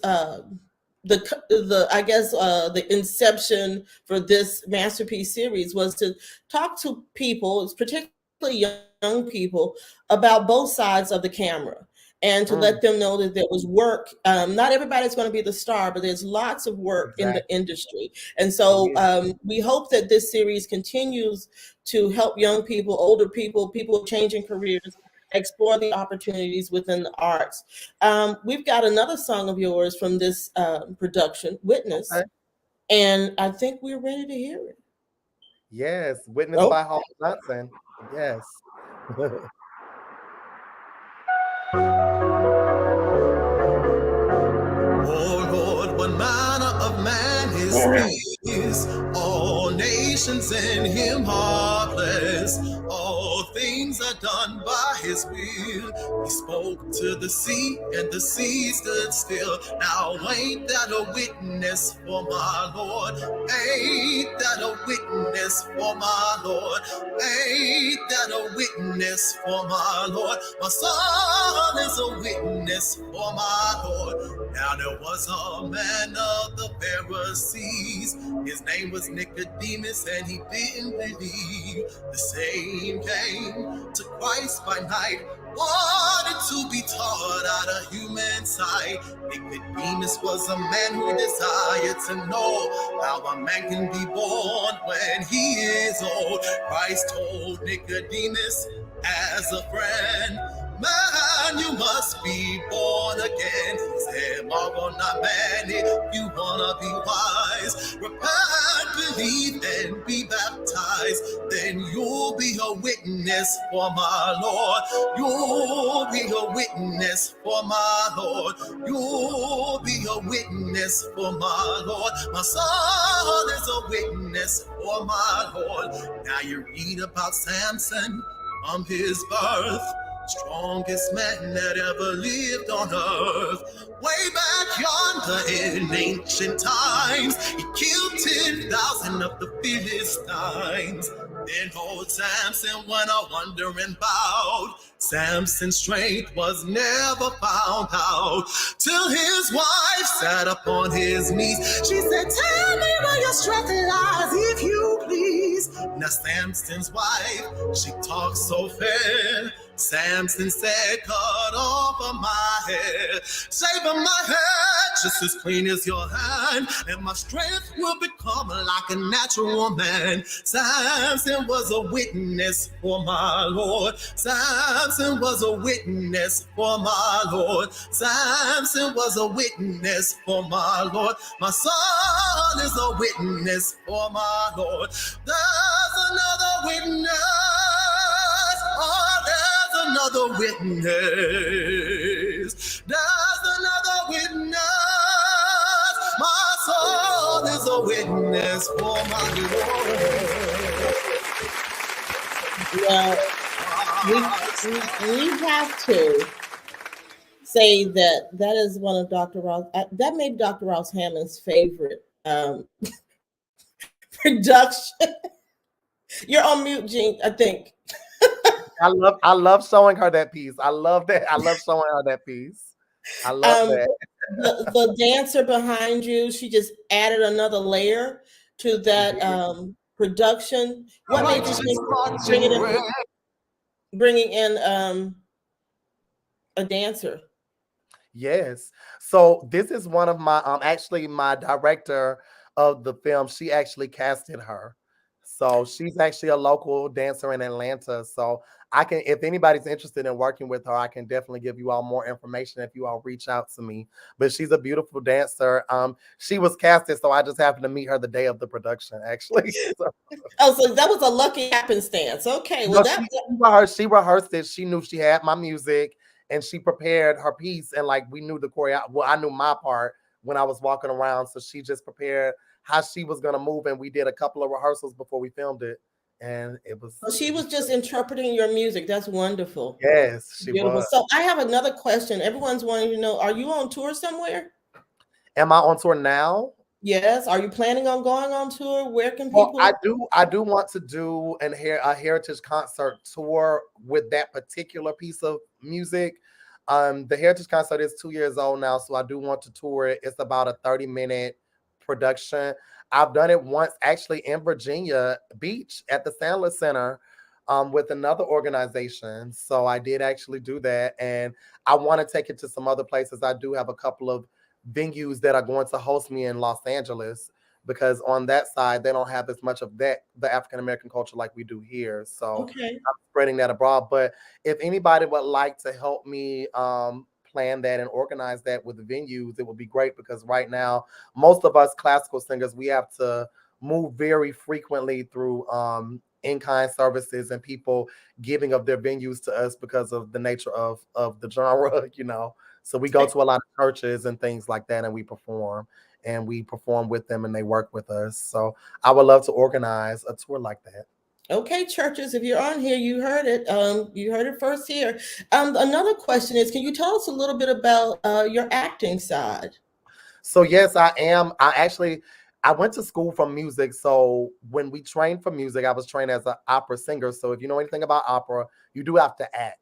S1: the I guess the inception for this masterpiece series was to talk to people, particularly young people, about both sides of the camera and to let
S2: Mm,
S1: them know that there was work. Not everybody's going to be the star, but there's lots of work in the
S2: exactly.
S1: industry. And so
S2: Yeah.
S1: we hope that this series continues to help young people, older people, people changing careers, explore the opportunities within the arts. We've got another song of yours from this production,
S2: Okay.
S1: Witness, and I think we're ready to hear it.
S2: Yes. Witnessed
S1: Oh,
S2: by Hall Johnson. Yes.
S3: Oh Lord, what manner of man is this? All nations in him are blessed. All things are done by his will. He spoke to the sea, and the sea stood still. Now ain't that a witness for my Lord? Ain't that a witness for my Lord? Ain't that a witness for my Lord? My son is a witness for my Lord. Now there was a man of the Pharisees. His name was Nicodemus, and he didn't believe. The same came to Christ by night, wanted to be taught out of human sight. Nicodemus was a man who desired to know how a man can be born when he is old. Christ told Nicodemus as a friend, man, you must be born again. He said, marvel not, man, if you wanna be wise. Repent, believe, and be baptized. Then you'll be a witness for my Lord. You'll be a witness for my Lord. You'll be a witness for my Lord. My son is a witness for my Lord. Now you read about Samson from his birth, strongest man that ever lived on earth. Way back yonder in ancient times, he killed 10,000 of the Philistines. Then old Samson went a wandering about. Samson's strength was never found out till his wife sat upon his knees. She said, tell me where your strength lies, if you please. Now Samson's wife, she talked so fair. Samson said, cut off of my head, shaving my head just as clean as your hand, and my strength will become like a natural man. Samson was a witness for my Lord. Samson was a witness for my Lord. Samson was a witness for my Lord. My son is a witness for my Lord. There's another witness. Oh, there's another witness. There's another witness. My soul is a witness for my Lord.
S1: Well, we have to say that that is one of Dr. Ross, that may be Dr. Ross Hammond's favorite production. You're on mute, Jean, I think.
S2: I love showing her that piece. I love that. I love showing her that piece. I love that.
S1: The dancer behind you, she just added another layer to that production. What made you think bringing in a dancer?
S2: Yes. So this is one of my actually my director of the film. She actually casted her. So she's actually a local dancer in Atlanta. So I can, if anybody's interested in working with her, I can definitely give you all more information if you all reach out to me. But she's a beautiful dancer. She was casted, so I just happened to meet her the day of the production, actually. So,
S1: Oh, so that was a lucky happenstance. Okay, well
S2: she rehearsed it. She knew she had my music, and she prepared her piece, and like we knew the choreo. Well, I knew my part when I was walking around, so she just prepared how she was gonna move, and we did a couple of rehearsals before we filmed it, and it was.
S1: so she was just interpreting your music. That's wonderful.
S2: Yes, she
S1: Beautiful.
S2: was.
S1: So I have another question. Everyone's wanting to know: are you on tour somewhere?
S2: Am I on tour now?
S1: Yes. Are you planning on going on tour? Where can people?
S2: Well, I do want to do a heritage concert tour with that particular piece of music. The heritage concert is 2 years old now, so I do want to tour it. It's about a 30-minute production. I've done it once actually in Virginia Beach at the Sandler Center with another organization. So I did actually do that, and I want to take it to some other places. I do have a couple of venues that are going to host me in Los Angeles, because on that side they don't have as much of that the African American culture like we do here. So
S1: Okay.
S2: I'm spreading that abroad. But if anybody would like to help me plan that and organize that with the venues, it would be great, because right now most of us classical singers, we have to move very frequently through in-kind services and people giving of their venues to us because of the nature of the genre, you know. So we go to a lot of churches and things like that, and we perform with them, and they work with us. So I would love to organize a tour like that.
S1: Okay, churches, if you're on here, you heard it. You heard it first here. Another question is, can you tell us a little bit about your acting side?
S2: So yes, I am. I went to school for music. So when we trained for music, I was trained as an opera singer. So if you know anything about opera, you do have to act.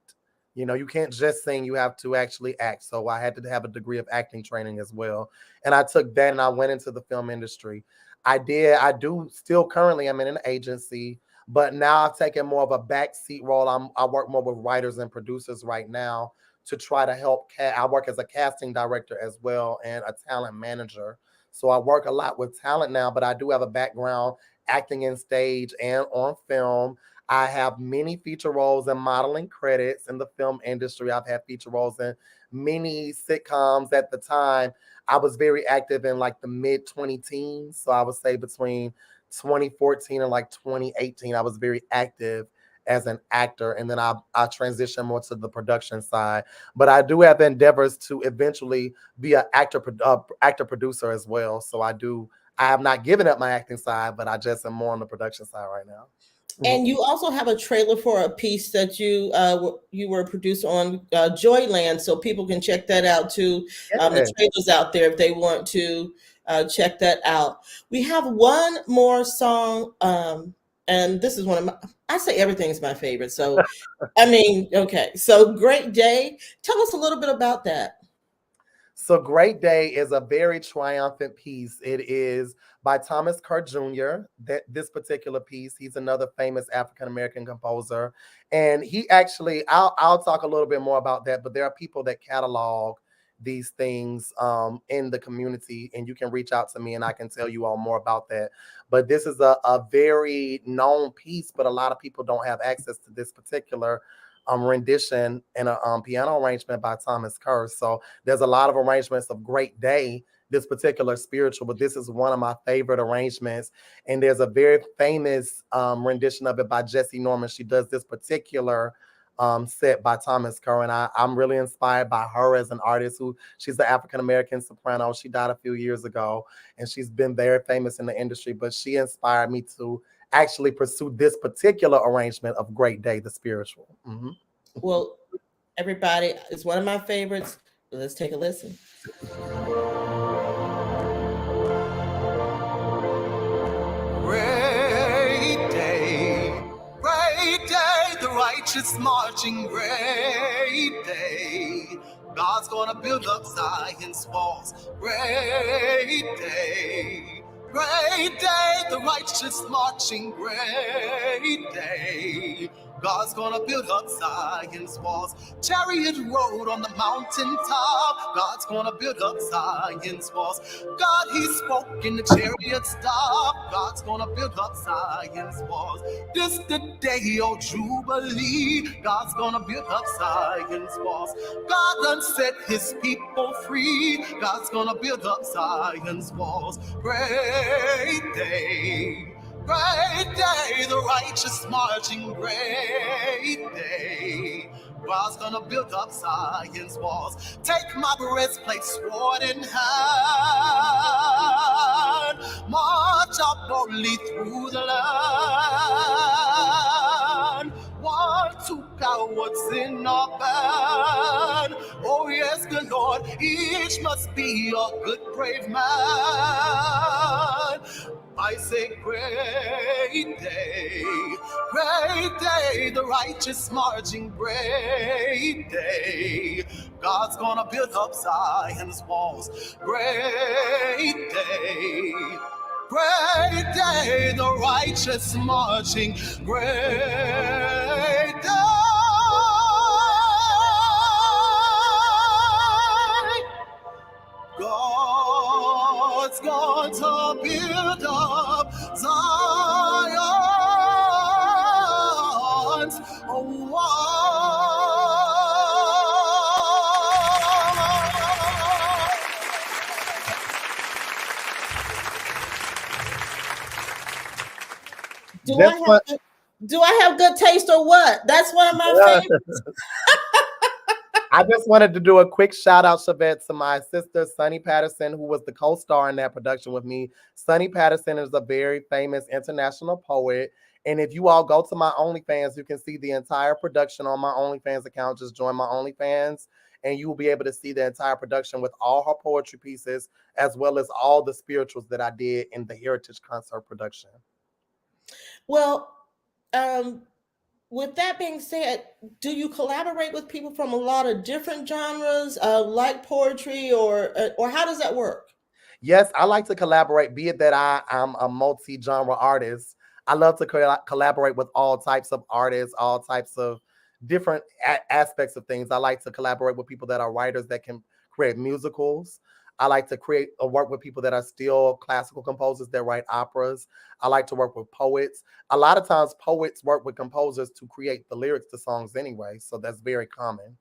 S2: You know, you can't just sing, you have to actually act. So I had to have a degree of acting training as well. And I took that and I went into the film industry. I do still currently, I'm in an agency, but now I've taken more of a backseat role. I work more with writers and producers right now to try to help. I work as a casting director as well and a talent manager. So I work a lot with talent now, but I do have a background acting in stage and on film. I have many feature roles and modeling credits in the film industry. I've had feature roles in many sitcoms at the time. I was very active in like the mid 20 teens. So I would say between 2014 and like 2018, I was very active as an actor. And then I transitioned more to the production side. But I do have endeavors to eventually be an actor producer as well. So I have not given up my acting side, but I just am more on the production side right now.
S1: And you also have a trailer for a piece that you were a producer on, Joyland, so people can check that out too. The trailers out there if they want to check that out. We have one more song, and this is one of my. I say everything's my favorite, so I mean, okay. So Great Day. Tell us a little bit about that.
S2: So Great Day is a very triumphant piece. It is by Thomas Kerr Jr. This particular piece, he's another famous African American composer, and he actually, I'll talk a little bit more about that. But there are people that catalog these things in the community, and you can reach out to me, and I can tell you all more about that. But this is a very known piece, but a lot of people don't have access to this particular rendition and a piano arrangement by Thomas Kerr. So there's a lot of arrangements of Great Day, this particular spiritual, but this is one of my favorite arrangements. And there's a very famous rendition of it by Jessie Norman. She does this particular set by Thomas Kerr, and I'm really inspired by her as an artist. Who she's the African American soprano. She died a few years ago, and she's been very famous in the industry. But she inspired me to actually pursue this particular arrangement of Great Day, the spiritual. Mm-hmm.
S1: Well, everybody, it's one of my favorites. Let's take a listen.
S3: Great day, the righteous marching, great day. God's gonna build up Zion's walls, great day. Great day, the righteous marching, great day. God's gonna build up Zion's walls. Chariot road on the mountain top. God's gonna build up Zion's walls. God, he spoke in the chariot stop. God's gonna build up Zion's walls. This the day of Jubilee. God's gonna build up Zion's walls. God done set his people free. God's gonna build up Zion's walls. Great day. Great day, the righteous marching, great day. God's gonna build up Zion's walls. Take my breastplate, sword in hand. March up boldly through the land. 1, 2 cowards in our band. Oh yes, good Lord, each must be a good, brave man. I say great day, the righteous marching, great day. God's gonna build up Zion's walls, great day. Great day, the righteous marching, great day. God's going to build up Zion's wall.
S1: Do I have good taste or what? That's one of my favorites.
S2: I just wanted to do a quick shout out, Shavette, to my sister, Sonny Patterson, who was the co-star in that production with me. Sonny Patterson is a very famous international poet. And if you all go to my OnlyFans, you can see the entire production on my OnlyFans account. Just join my OnlyFans, and you will be able to see the entire production with all her poetry pieces, as well as all the spirituals that I did in the Heritage Concert production.
S1: Well, with that being said, do you collaborate with people from a lot of different genres, like poetry, or how does that work?
S2: Yes, I like to collaborate, be it that I'm a multi-genre artist. I love to collaborate with all types of artists, all types of different aspects of things. I like to collaborate with people that are writers that can create musicals. I like to create or work with people that are still classical composers that write operas. I like to work with poets. A lot of times poets work with composers to create the lyrics to songs anyway, so that's very common.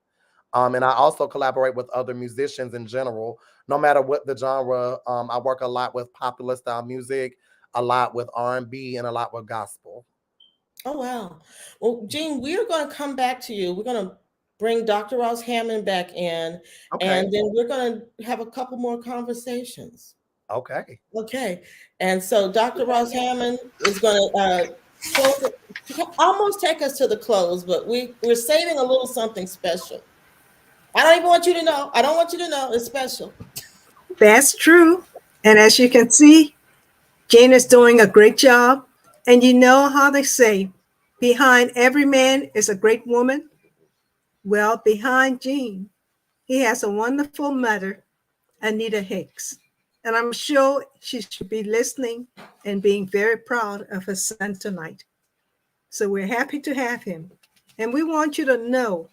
S2: And I also collaborate with other musicians in general, no matter what the genre. I work a lot with popular style music, a lot with R&B, and a lot with gospel.
S1: Oh, wow. Well, Jean, we're going to come back to you. We're going to bring Dr. Ross Hammond back in, and then we're going to have a couple more conversations.
S2: Okay.
S1: And so Dr. Ross Hammond is going to almost take us to the close, but we're saving a little something special. I don't even want you to know. I don't want you to know. It's special.
S4: That's true. And as you can see, Jean is doing a great job. And you know how they say, behind every man is a great woman. Well, behind Jean, he has a wonderful mother Anita Hicks. And I'm sure she should be listening and being very proud of her son tonight. So we're happy to have him. And we want you to know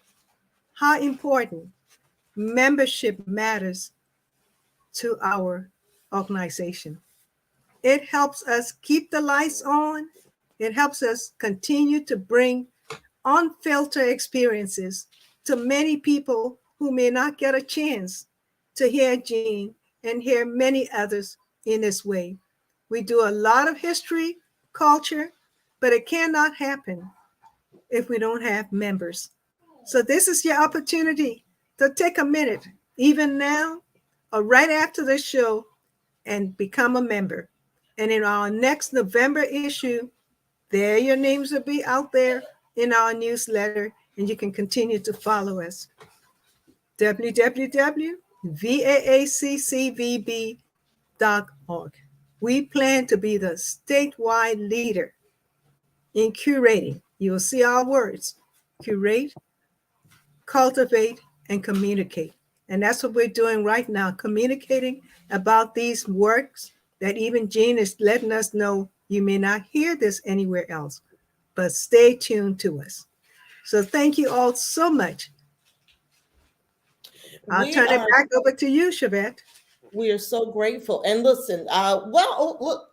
S4: how important membership matters to our organization. It helps us keep the lights on. It helps us continue to bring unfiltered experiences to many people who may not get a chance to hear Jean and hear many others in this way. We do a lot of history, culture, but it cannot happen if we don't have members. So this is your opportunity to take a minute, even now or right after the show, and become a member. And in our next November issue, there your names will be out there in our newsletter, and you can continue to follow us. www.vaaccvb.org. We plan to be the statewide leader in curating. You will see our words: curate, cultivate, and communicate. And that's what we're doing right now, communicating about these works that even Jean is letting us know you may not hear this anywhere else, but stay tuned to us. So thank you all so much. I'll turn it back over to you, Chevette.
S1: We are so grateful. And listen, look,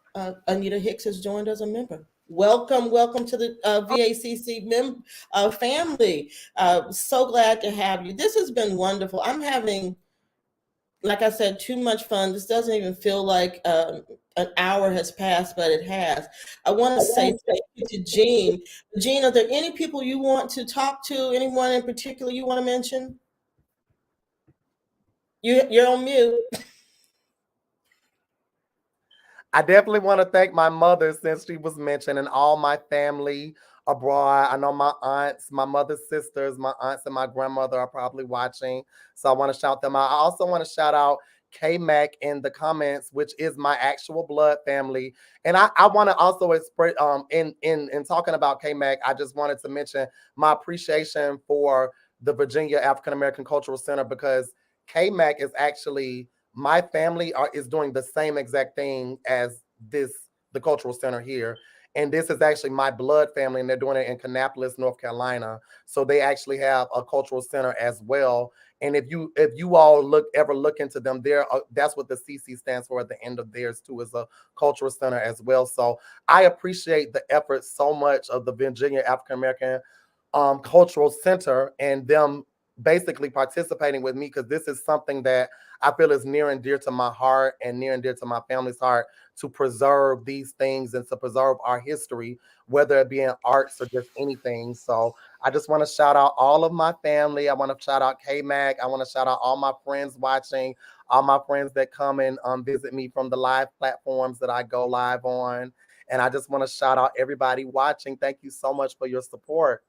S1: Anita Hicks has joined as a member. Welcome to the VACC family. So glad to have you. This has been wonderful. I'm having, like I said, too much fun. This doesn't even feel like an hour has passed, but it has. I want to say thank you to Jean. Jean, are there any people you want to talk to? Anyone in particular you want to mention? You're on mute.
S2: I definitely want to thank my mother, since she was mentioned, and all my family abroad. I know my aunts, my mother's sisters, my aunts and my grandmother are probably watching. So I want to shout them out. I also want to shout out K-Mac in the comments, which is my actual blood family. And I want to also express in talking about K-Mac, I just wanted to mention my appreciation for the Virginia African American Cultural Center, because K-Mac is actually, my family is doing the same exact thing as the cultural center here. And this is actually my blood family, and they're doing it in Kannapolis, North Carolina. So they actually have a cultural center as well. And if you all ever look into them, that's what the CC stands for at the end of theirs too, is a cultural center as well. So I appreciate the effort so much of the Virginia African American Cultural Center, and them basically participating with me, because this is something that I feel is near and dear to my heart and near and dear to my family's heart, to preserve these things and to preserve our history, whether it be in arts or just anything. So I just want to shout out all of my family. I want to shout out K-Mac. I want to shout out all my friends watching, all my friends that come and visit me from the live platforms that I go live on. And I just want to shout out everybody watching. Thank you so much for your support.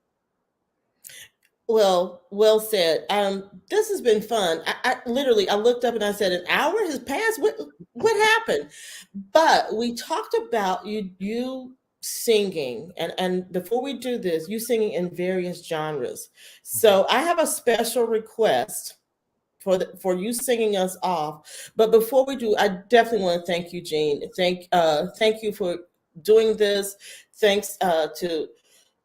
S1: Well said. This has been fun. I literally, I looked up and I said, an hour has passed. What happened? But we talked about you singing, and before we do this, you singing in various genres. So I have a special request for you singing us off. But before we do, I definitely want to thank you, Jean. Thank you for doing this. Thanks to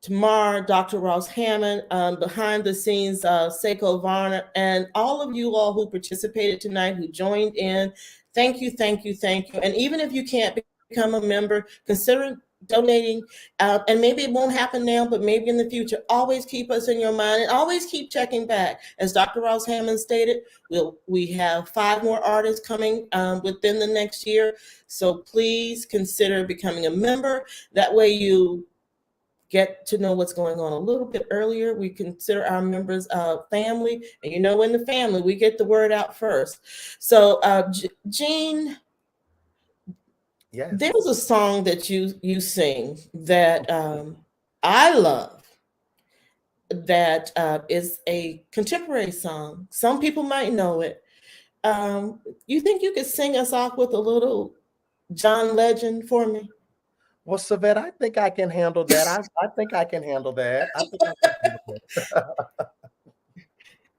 S1: Tamar, Dr. Ross Hammond, behind the scenes, Seiko Varner, and all of you all who participated tonight, who joined in. Thank you. And even if you can't become a member, consider donating. And maybe it won't happen now, but maybe in the future. Always keep us in your mind, and always keep checking back. As Dr. Ross Hammond stated, we have 5 more artists coming within the next year. So please consider becoming a member. That way you get to know what's going on a little bit earlier. We consider our members family, and in the family, we get the word out first. So, Jean,
S2: yes,
S1: there's a song that you sing that I love. That is a contemporary song. Some people might know it. You think you could sing us off with a little John Legend for me?
S2: Well, Chevette, I think I can handle that. I think I can handle that. I think I can handle that.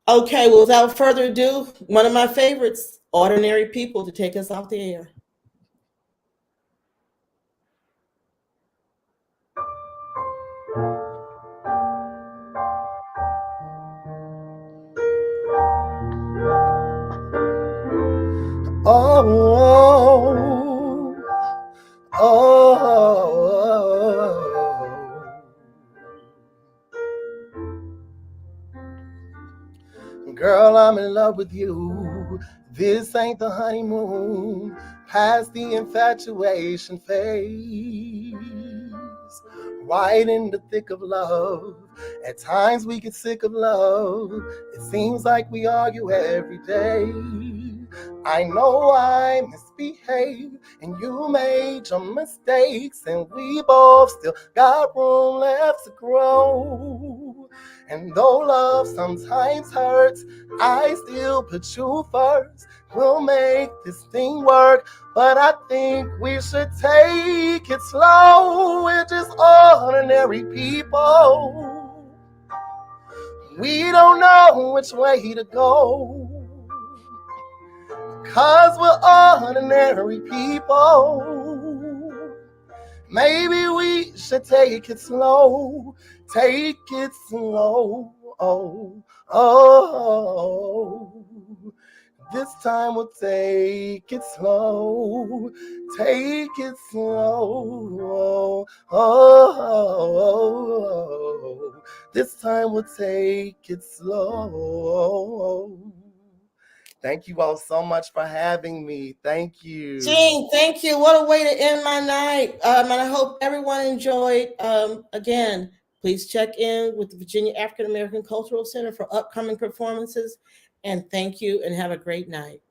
S1: Okay, well, without further ado, one of my favorites, ordinary people to take us off the air.
S2: Oh, oh, girl, I'm in love with you. This ain't the honeymoon, past the infatuation phase. Right in the thick of love. At times we get sick of love. It seems like we argue every day. I know I misbehaved and you made your mistakes, and we both still got room left to grow. And though love sometimes hurts, I still put you first. We'll make this thing work, but I think we should take it slow. We're just ordinary people. We don't know which way to go, 'cause we're ordinary people. Maybe we should take it slow. Take it slow. Oh, oh. This time we'll take it slow. Take it slow. Oh. This time we'll take it slow. Thank you all so much for having me. Thank you.
S1: Jean, thank you. What a way to end my night. And I hope everyone enjoyed. Again, please check in with the Virginia African American Cultural Center for upcoming performances. And thank you and have a great night.